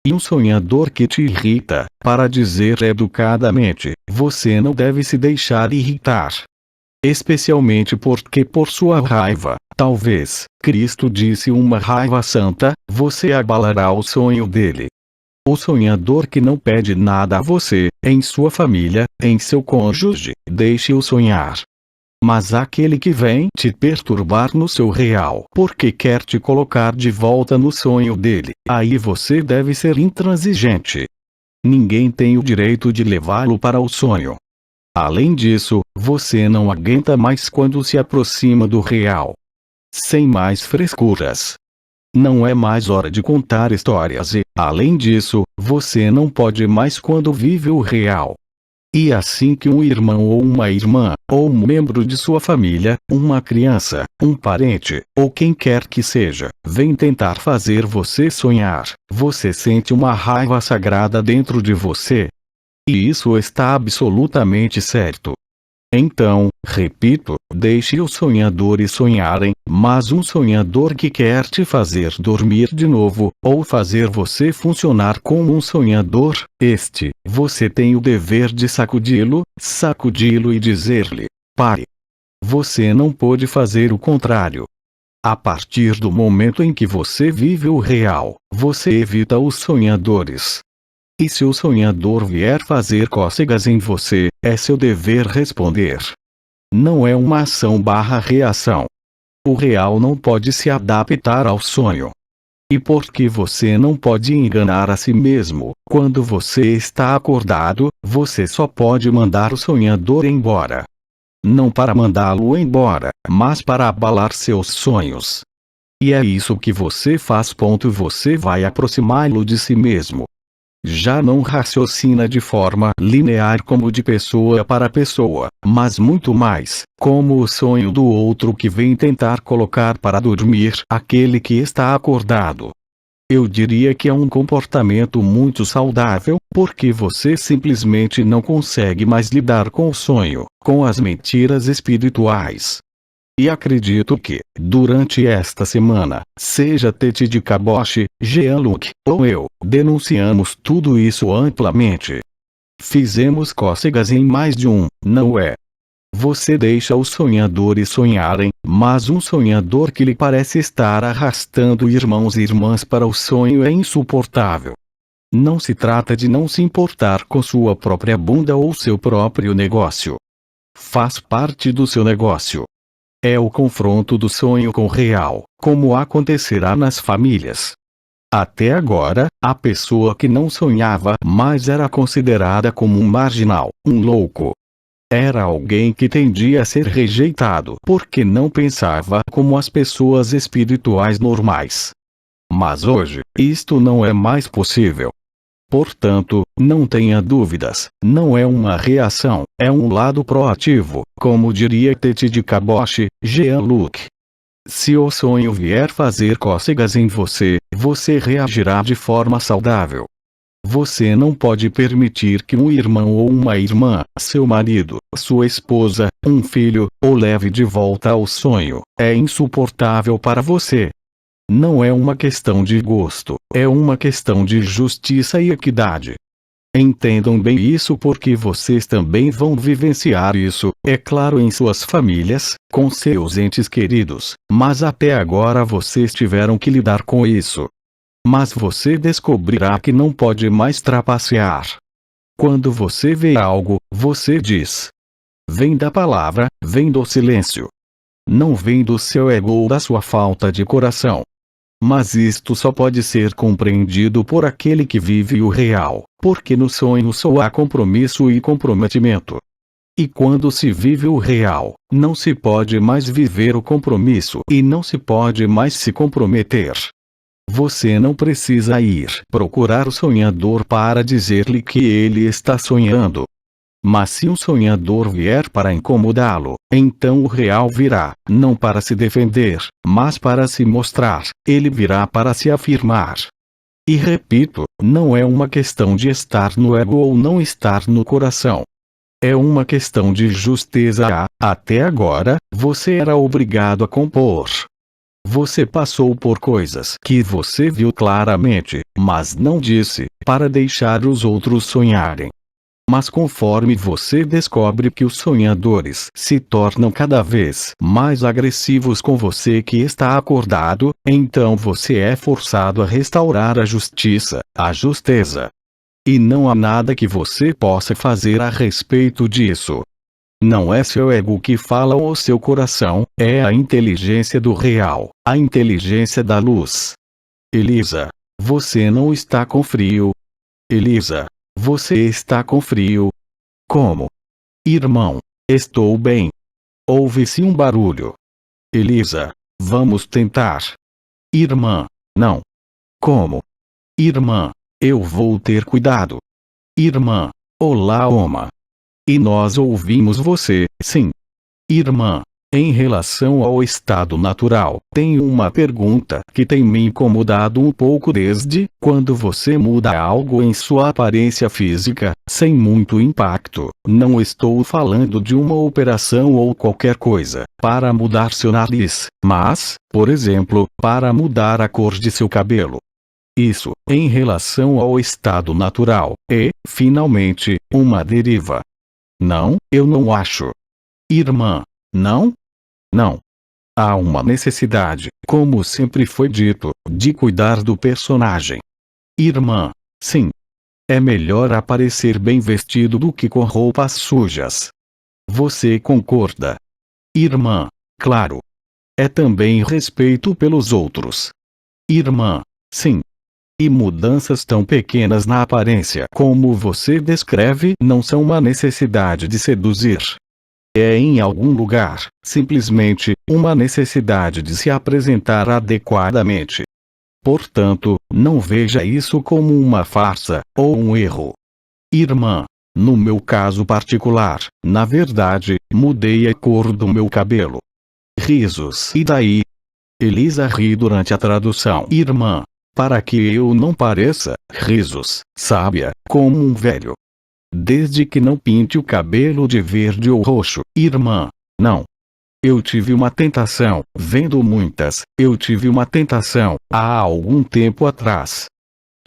E um sonhador que te irrita, para dizer educadamente, você não deve se deixar irritar. Especialmente porque por sua raiva, talvez, Cristo disse uma raiva santa, você abalará o sonho dele. O sonhador que não pede nada a você, em sua família, em seu cônjuge, deixe-o sonhar. Mas aquele que vem te perturbar no seu real porque quer te colocar de volta no sonho dele, aí você deve ser intransigente. Ninguém tem o direito de levá-lo para o sonho. Além disso, você não aguenta mais quando se aproxima do real. Sem mais frescuras. Não é mais hora de contar histórias e, além disso, você não pode mais quando vive o real. E assim que um irmão ou uma irmã, ou um membro de sua família, uma criança, um parente, ou quem quer que seja, vem tentar fazer você sonhar, você sente uma raiva sagrada dentro de você. E isso está absolutamente certo. Então, repito, deixe os sonhadores sonharem, mas um sonhador que quer te fazer dormir de novo, ou fazer você funcionar como um sonhador, você tem o dever de sacudi-lo e dizer-lhe: pare. Você não pode fazer o contrário. A partir do momento em que você vive o real, você evita os sonhadores. E se o sonhador vier fazer cócegas em você, é seu dever responder. Não é uma ação/reação. O real não pode se adaptar ao sonho. E porque você não pode enganar a si mesmo, quando você está acordado, você só pode mandar o sonhador embora. Não para mandá-lo embora, mas para abalar seus sonhos. E é isso que você faz. Você vai aproximá-lo de si mesmo. Já não raciocina de forma linear como de pessoa para pessoa, mas muito mais, como o sonho do outro que vem tentar colocar para dormir aquele que está acordado. Eu diria que é um comportamento muito saudável, porque você simplesmente não consegue mais lidar com o sonho, com as mentiras espirituais. E acredito que, durante esta semana, seja Tete de Kaboshi, Jean-Luc, ou eu, denunciamos tudo isso amplamente. Fizemos cócegas em mais de um, não é? Você deixa os sonhadores sonharem, mas um sonhador que lhe parece estar arrastando irmãos e irmãs para o sonho é insuportável. Não se trata de não se importar com sua própria bunda ou seu próprio negócio. Faz parte do seu negócio. É o confronto do sonho com o real, como acontecerá nas famílias. Até agora, a pessoa que não sonhava mais era considerada como um marginal, um louco. Era alguém que tendia a ser rejeitado porque não pensava como as pessoas espirituais normais. Mas hoje, isto não é mais possível. Portanto, não tenha dúvidas, não é uma reação, é um lado proativo, como diria Tete de Kaboshi, Jean-Luc. Se o sonho vier fazer cócegas em você, você reagirá de forma saudável. Você não pode permitir que um irmão ou uma irmã, seu marido, sua esposa, um filho, o leve de volta ao sonho. É insuportável para você. Não é uma questão de gosto, é uma questão de justiça e equidade. Entendam bem isso porque vocês também vão vivenciar isso, é claro, em suas famílias, com seus entes queridos, mas até agora vocês tiveram que lidar com isso. Mas você descobrirá que não pode mais trapacear. Quando você vê algo, você diz. Vem da palavra, vem do silêncio. Não vem do seu ego ou da sua falta de coração. Mas isto só pode ser compreendido por aquele que vive o real, porque no sonho só há compromisso e comprometimento. E quando se vive o real, não se pode mais viver o compromisso e não se pode mais se comprometer. Você não precisa ir procurar o sonhador para dizer-lhe que ele está sonhando. Mas se o sonhador vier para incomodá-lo, então o real virá, não para se defender, mas para se mostrar, ele virá para se afirmar. E repito, não é uma questão de estar no ego ou não estar no coração. É uma questão de justeza. Até agora, você era obrigado a compor. Você passou por coisas que você viu claramente, mas não disse, para deixar os outros sonharem. Mas conforme você descobre que os sonhadores se tornam cada vez mais agressivos com você que está acordado, então você é forçado a restaurar a justiça, a justeza. E não há nada que você possa fazer a respeito disso. Não é seu ego que fala ou seu coração, é a inteligência do real, a inteligência da luz. Elisa, você não está com frio. Elisa, você está com frio. Como? Irmão, estou bem. Ouve-se um barulho. Elisa, vamos tentar. Irmã, não. Como? Irmã, eu vou ter cuidado. Irmã, olá Oma. E nós ouvimos você, sim. Irmã, em relação ao estado natural, tenho uma pergunta que tem me incomodado um pouco desde quando você muda algo em sua aparência física, sem muito impacto. Não estou falando de uma operação ou qualquer coisa para mudar seu nariz, mas, por exemplo, para mudar a cor de seu cabelo. Isso, em relação ao estado natural, é, finalmente, uma deriva. Não, eu não acho. Irmã, não? Não. Há uma necessidade, como sempre foi dito, de cuidar do personagem. Irmã, sim. É melhor aparecer bem vestido do que com roupas sujas. Você concorda? Irmã, claro. É também respeito pelos outros. Irmã, sim. E mudanças tão pequenas na aparência como você descreve não são uma necessidade de seduzir. É em algum lugar, simplesmente, uma necessidade de se apresentar adequadamente. Portanto, não veja isso como uma farsa, ou um erro. Irmã, no meu caso particular, na verdade, mudei a cor do meu cabelo. Risos. E daí? Elisa ri durante a tradução. Irmã, para que eu não pareça, risos, sábia, como um velho. Desde que não pinte o cabelo de verde ou roxo, irmã, não. Eu tive uma tentação, vendo muitas, eu tive uma tentação, há algum tempo atrás.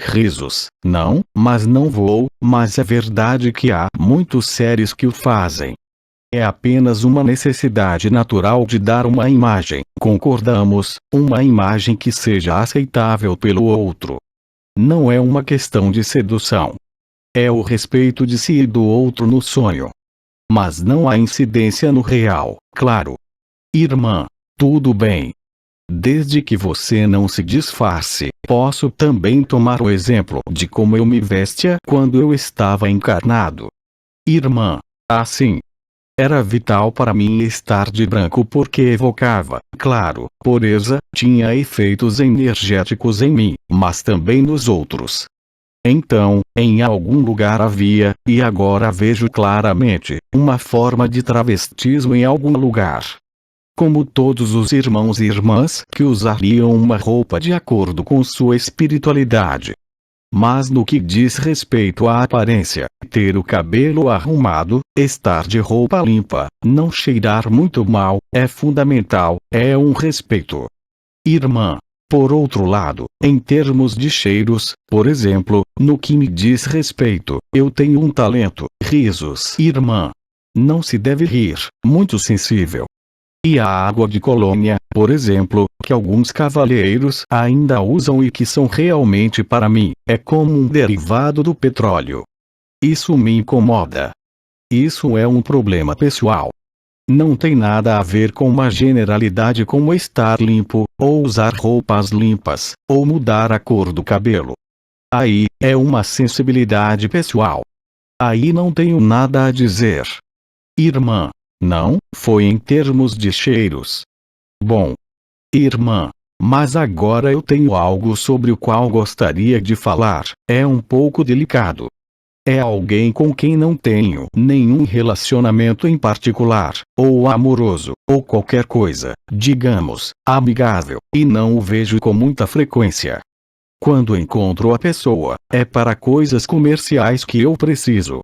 Risos, não, mas não vou, mas é verdade que há muitos seres que o fazem. É apenas uma necessidade natural de dar uma imagem, concordamos, uma imagem que seja aceitável pelo outro. Não é uma questão de sedução. É o respeito de si e do outro no sonho. Mas não há incidência no real, claro. Irmã, tudo bem. Desde que você não se disfarce, posso também tomar o exemplo de como eu me vestia quando eu estava encarnado. Irmã, assim. Era vital para mim estar de branco porque evocava, claro, pureza, tinha efeitos energéticos em mim, mas também nos outros. Então, em algum lugar havia, e agora vejo claramente, uma forma de travestismo em algum lugar. Como todos os irmãos e irmãs que usariam uma roupa de acordo com sua espiritualidade. Mas no que diz respeito à aparência, ter o cabelo arrumado, estar de roupa limpa, não cheirar muito mal, é fundamental, é um respeito. Irmã, por outro lado, em termos de cheiros, por exemplo, no que me diz respeito, eu tenho um talento, risos. Irmã, não se deve rir, muito sensível. E a água de colônia, por exemplo, que alguns cavalheiros ainda usam e que são realmente para mim, é como um derivado do petróleo. Isso me incomoda. Isso é um problema pessoal. Não tem nada a ver com uma generalidade como estar limpo, ou usar roupas limpas, ou mudar a cor do cabelo. Aí, é uma sensibilidade pessoal. Aí não tenho nada a dizer. Irmã. Não, foi em termos de cheiros. Bom. Irmã. Mas agora eu tenho algo sobre o qual gostaria de falar, é um pouco delicado. É alguém com quem não tenho nenhum relacionamento em particular, ou amoroso, ou qualquer coisa, digamos, amigável, e não o vejo com muita frequência. Quando encontro a pessoa, é para coisas comerciais que eu preciso.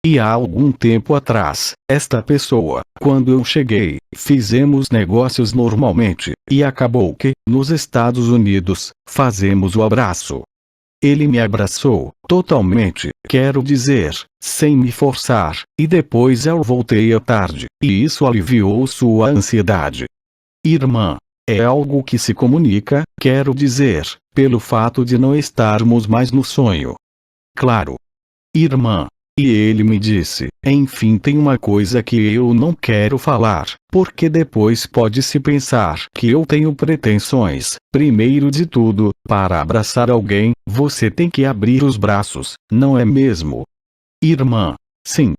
E há algum tempo atrás, esta pessoa, quando eu cheguei, fizemos negócios normalmente, e acabou que, nos Estados Unidos, fazemos o abraço. Ele me abraçou, totalmente, quero dizer, sem me forçar, e depois eu voltei à tarde, e isso aliviou sua ansiedade. Irmã. É algo que se comunica, quero dizer, pelo fato de não estarmos mais no sonho. Claro. Irmã. E ele me disse, enfim, tem uma coisa que eu não quero falar, porque depois pode-se pensar que eu tenho pretensões. Primeiro de tudo, para abraçar alguém, você tem que abrir os braços, não é mesmo? Irmã. Sim.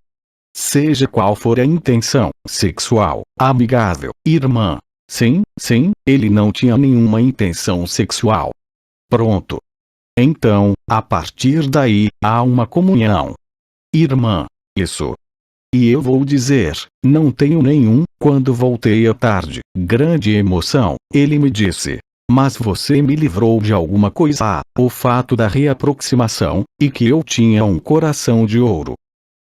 Seja qual for a intenção, sexual, amigável. Irmã. Sim, ele não tinha nenhuma intenção sexual. Pronto. Então, a partir daí, há uma comunhão. Irmã. Isso. E eu vou dizer, não tenho nenhum. Quando voltei à tarde, grande emoção, ele me disse. Mas você me livrou de alguma coisa, o fato da reaproximação, e que eu tinha um coração de ouro.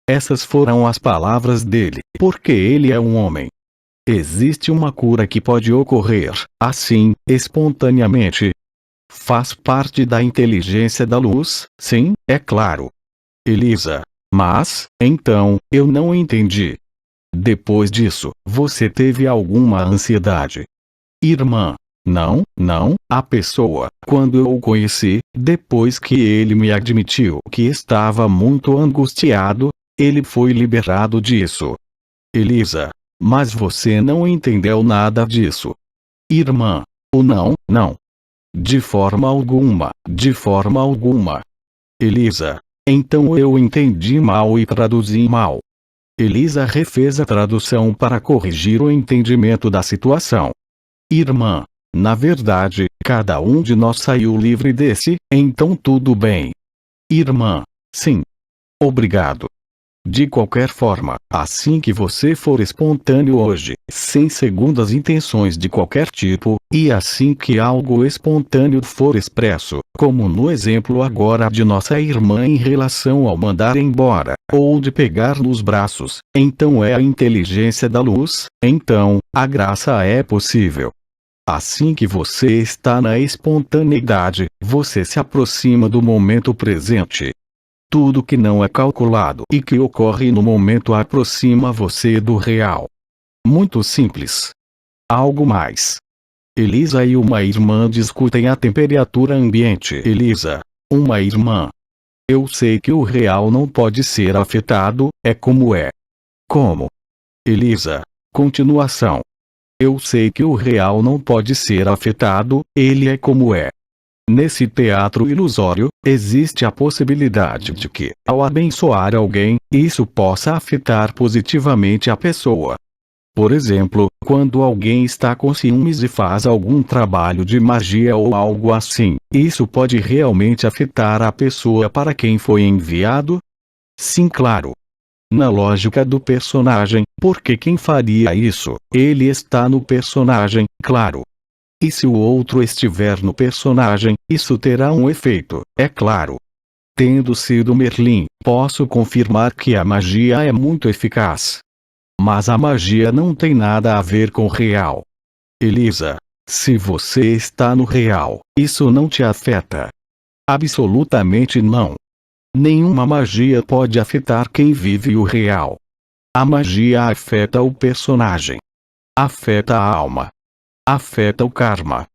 Essas foram as palavras dele, porque ele é um homem. Existe uma cura que pode ocorrer, assim, espontaneamente. Faz parte da inteligência da luz, sim, é claro. Elisa. Mas, então, eu não entendi. Depois disso, você teve alguma ansiedade? Irmã. Não, a pessoa, quando eu o conheci, depois que ele me admitiu que estava muito angustiado, ele foi liberado disso. Elisa. Mas você não entendeu nada disso. Irmã. O não. De forma alguma. Elisa. Então eu entendi mal e traduzi mal. Elisa refez a tradução para corrigir o entendimento da situação. Irmã. Na verdade, cada um de nós saiu livre desse, então tudo bem. Irmã. Sim. Obrigado. De qualquer forma, assim que você for espontâneo hoje, sem segundas intenções de qualquer tipo, e assim que algo espontâneo for expresso, como no exemplo agora de nossa irmã em relação ao mandar embora, ou de pegar nos braços, então é a inteligência da luz, então, a graça é possível. Assim que você está na espontaneidade, você se aproxima do momento presente. Tudo que não é calculado e que ocorre no momento aproxima você do real. Muito simples. Algo mais. Elisa e uma irmã discutem a temperatura ambiente. Elisa. Uma irmã. Eu sei que o real não pode ser afetado, é como é. Como? Elisa. Continuação. Eu sei que o real não pode ser afetado, ele é como é. Nesse teatro ilusório, existe a possibilidade de que, ao abençoar alguém, isso possa afetar positivamente a pessoa. Por exemplo, quando alguém está com ciúmes e faz algum trabalho de magia ou algo assim, isso pode realmente afetar a pessoa para quem foi enviado? Sim, claro. Na lógica do personagem, porque quem faria isso? Ele está no personagem, claro. E se o outro estiver no personagem, isso terá um efeito, é claro. Tendo sido Merlin, posso confirmar que a magia é muito eficaz. Mas a magia não tem nada a ver com o real. Elisa. Se você está no real, isso não te afeta. Absolutamente não. Nenhuma magia pode afetar quem vive o real. A magia afeta o personagem. Afeta a alma. Afeta o karma.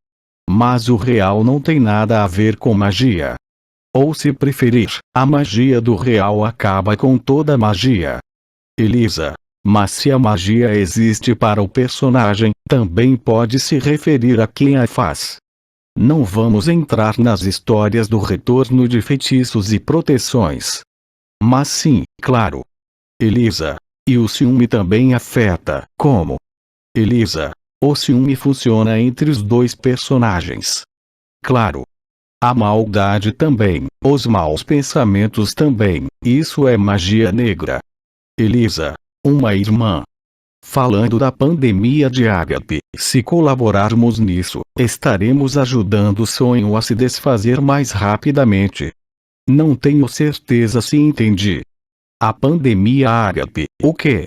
Mas o real não tem nada a ver com magia. Ou se preferir, a magia do real acaba com toda magia. Elisa. Mas se a magia existe para o personagem, também pode se referir a quem a faz. Não vamos entrar nas histórias do retorno de feitiços e proteções. Mas sim, claro. Elisa. E o ciúme também afeta. Como? Elisa. O ciúme funciona entre os dois personagens. Claro. A maldade também, os maus pensamentos também, isso é magia negra. Elisa. Uma irmã. Falando da pandemia de Ágape, se colaborarmos nisso, estaremos ajudando o sonho a se desfazer mais rapidamente. Não tenho certeza se entendi. A pandemia Ágape, o quê?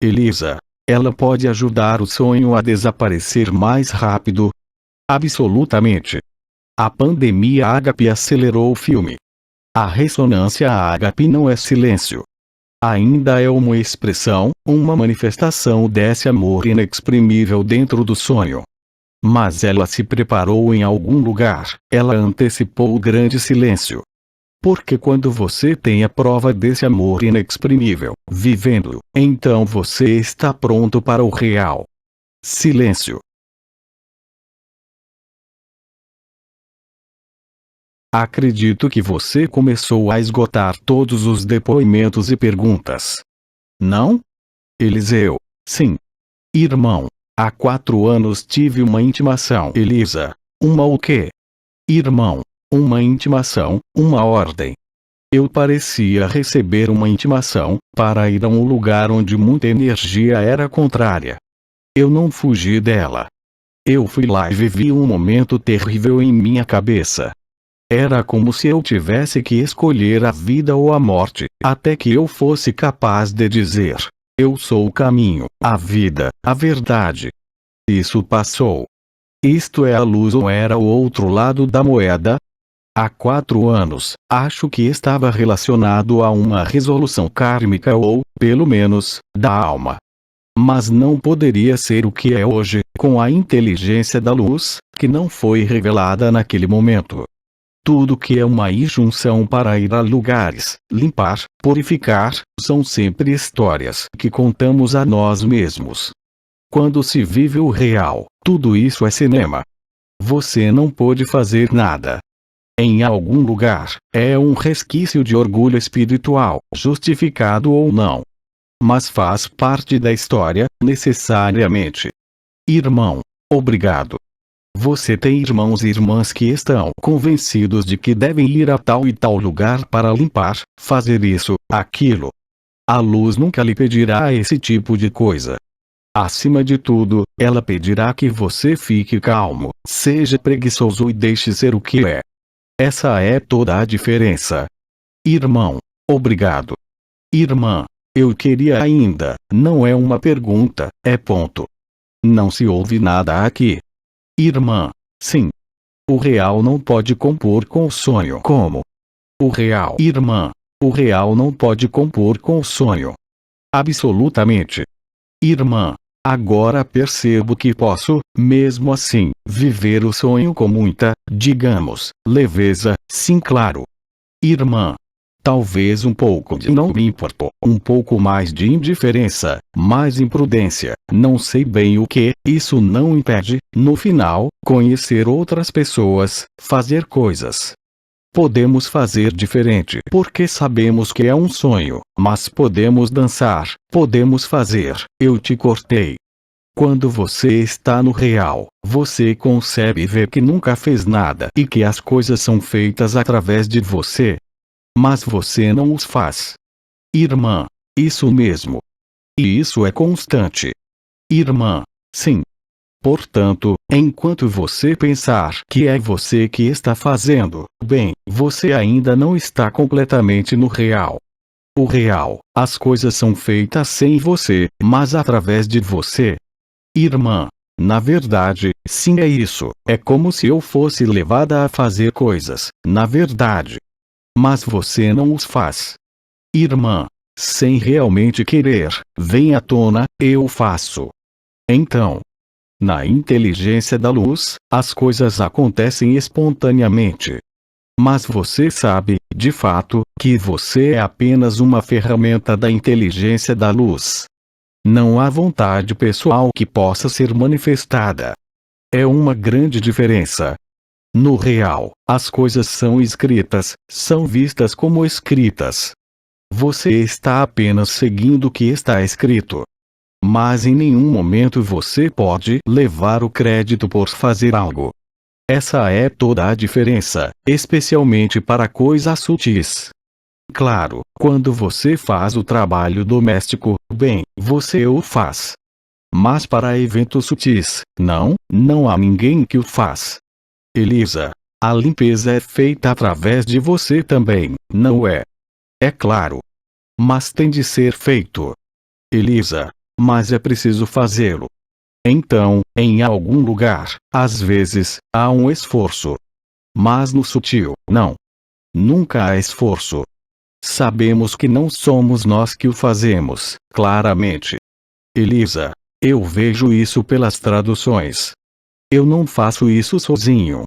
Elisa. Ela pode ajudar o sonho a desaparecer mais rápido? Absolutamente. A pandemia Ágape acelerou o filme. A ressonância Ágape não é silêncio. Ainda é uma expressão, uma manifestação desse amor inexprimível dentro do sonho. Mas ela se preparou em algum lugar, ela antecipou o grande silêncio. Porque quando você tem a prova desse amor inexprimível, vivendo, então você está pronto para o real. Silêncio. Acredito que você começou a esgotar todos os depoimentos e perguntas. Não? Eliseu. Sim. Irmão. Há 4 anos tive uma intimação. Elisa. Uma o quê? Irmão. Uma intimação, uma ordem. Eu parecia receber uma intimação, para ir a um lugar onde muita energia era contrária. Eu não fugi dela. Eu fui lá e vivi um momento terrível em minha cabeça. Era como se eu tivesse que escolher a vida ou a morte, até que eu fosse capaz de dizer: eu sou o caminho, a vida, a verdade. Isso passou. Isto é a luz ou era o outro lado da moeda? Há 4 anos, acho que estava relacionado a uma resolução kármica ou, pelo menos, da alma. Mas não poderia ser o que é hoje, com a inteligência da luz, que não foi revelada naquele momento. Tudo que é uma injunção para ir a lugares, limpar, purificar, são sempre histórias que contamos a nós mesmos. Quando se vive o real, tudo isso é cinema. Você não pode fazer nada. Em algum lugar, é um resquício de orgulho espiritual, justificado ou não. Mas faz parte da história, necessariamente. Irmão, obrigado. Você tem irmãos e irmãs que estão convencidos de que devem ir a tal e tal lugar para limpar, fazer isso, aquilo. A luz nunca lhe pedirá esse tipo de coisa. Acima de tudo, ela pedirá que você fique calmo, seja preguiçoso e deixe ser o que é. Essa é toda a diferença. Irmão, obrigado. Irmã, eu queria ainda, não é uma pergunta, é ponto. Não se ouve nada aqui. Irmã, sim. O real não pode compor com o sonho. Como? O real. Irmã, o real não pode compor com o sonho. Absolutamente. Irmã, agora percebo que posso, mesmo assim, viver o sonho com muita, digamos, leveza, sim, claro. Irmã, talvez um pouco de não me importo, um pouco mais de indiferença, mais imprudência, não sei bem o que, isso não impede, no final, conhecer outras pessoas, fazer coisas. Podemos fazer diferente porque sabemos que é um sonho, mas podemos dançar, podemos fazer. Eu te cortei. Quando você está no real, você consegue ver que nunca fez nada e que as coisas são feitas através de você. Mas você não os faz. Irmã, isso mesmo. E isso é constante. Irmã, sim. Portanto, enquanto você pensar que é você que está fazendo, bem, você ainda não está completamente no real. O real, as coisas são feitas sem você, mas através de você. Irmã, na verdade, sim, é isso, é como se eu fosse levada a fazer coisas, na verdade. Mas você não os faz. Irmã, sem realmente querer, vem à tona, eu faço. Então, na inteligência da luz, as coisas acontecem espontaneamente. Mas você sabe, de fato, que você é apenas uma ferramenta da inteligência da luz. Não há vontade pessoal que possa ser manifestada. É uma grande diferença. No real, as coisas são escritas, são vistas como escritas. Você está apenas seguindo o que está escrito. Mas em nenhum momento você pode levar o crédito por fazer algo. Essa é toda a diferença, especialmente para coisas sutis. Claro, quando você faz o trabalho doméstico, bem, você o faz. Mas para eventos sutis, não há ninguém que o faz. Elisa, a limpeza é feita através de você também, não é? É claro. Mas tem de ser feito. Elisa, mas é preciso fazê-lo. Então, em algum lugar, às vezes, há um esforço. Mas no sutil, não. Nunca há esforço. Sabemos que não somos nós que o fazemos, claramente. Elisa, eu vejo isso pelas traduções. Eu não faço isso sozinho.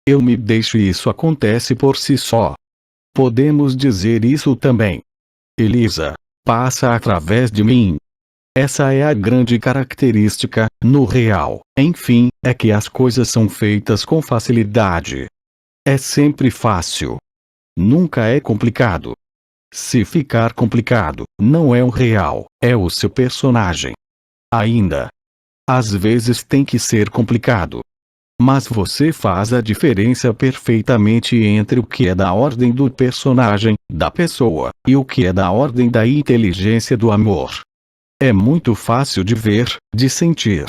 Eu me deixo e isso acontece por si só. Podemos dizer isso também. Elisa, passa através de mim. Essa é a grande característica, no real, enfim, é que as coisas são feitas com facilidade. É sempre fácil. Nunca é complicado. Se ficar complicado, não é o real, é o seu personagem. Ainda. Às vezes tem que ser complicado. Mas você faz a diferença perfeitamente entre o que é da ordem do personagem, da pessoa, e o que é da ordem da inteligência do amor. É muito fácil de ver, de sentir.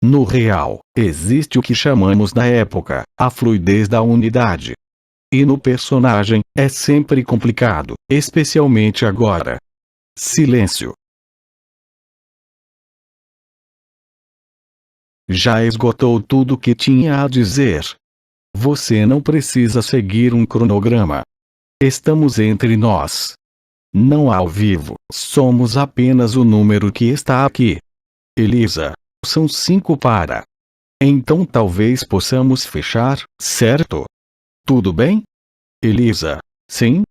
No real, existe o que chamamos na época, a fluidez da unidade. E no personagem, é sempre complicado, especialmente agora. Silêncio. Já esgotou tudo o que tinha a dizer. Você não precisa seguir um cronograma. Estamos entre nós. Não ao vivo, somos apenas o número que está aqui. Elisa, são 5 para. Então talvez possamos fechar, certo? Tudo bem? Elisa, sim.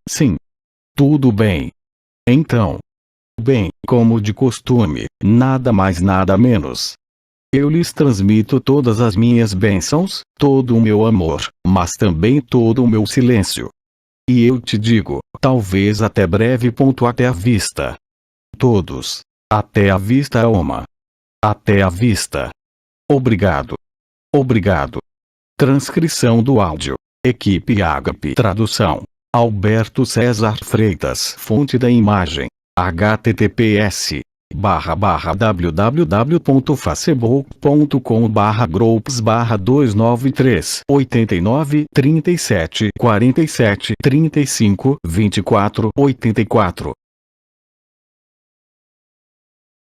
Tudo bem. Então. Bem, como de costume, nada mais nada menos. Eu lhes transmito todas as minhas bênçãos, todo o meu amor, mas também todo o meu silêncio. E eu te digo, talvez até breve. Até a vista. Todos. Até a vista, Alma. Até a vista. Obrigado. Obrigado. Transcrição do áudio. Equipe Ágape. Tradução. Alberto César Freitas. Fonte da imagem. https://www.facebook.com/groups/293 89 37 47 35 24 84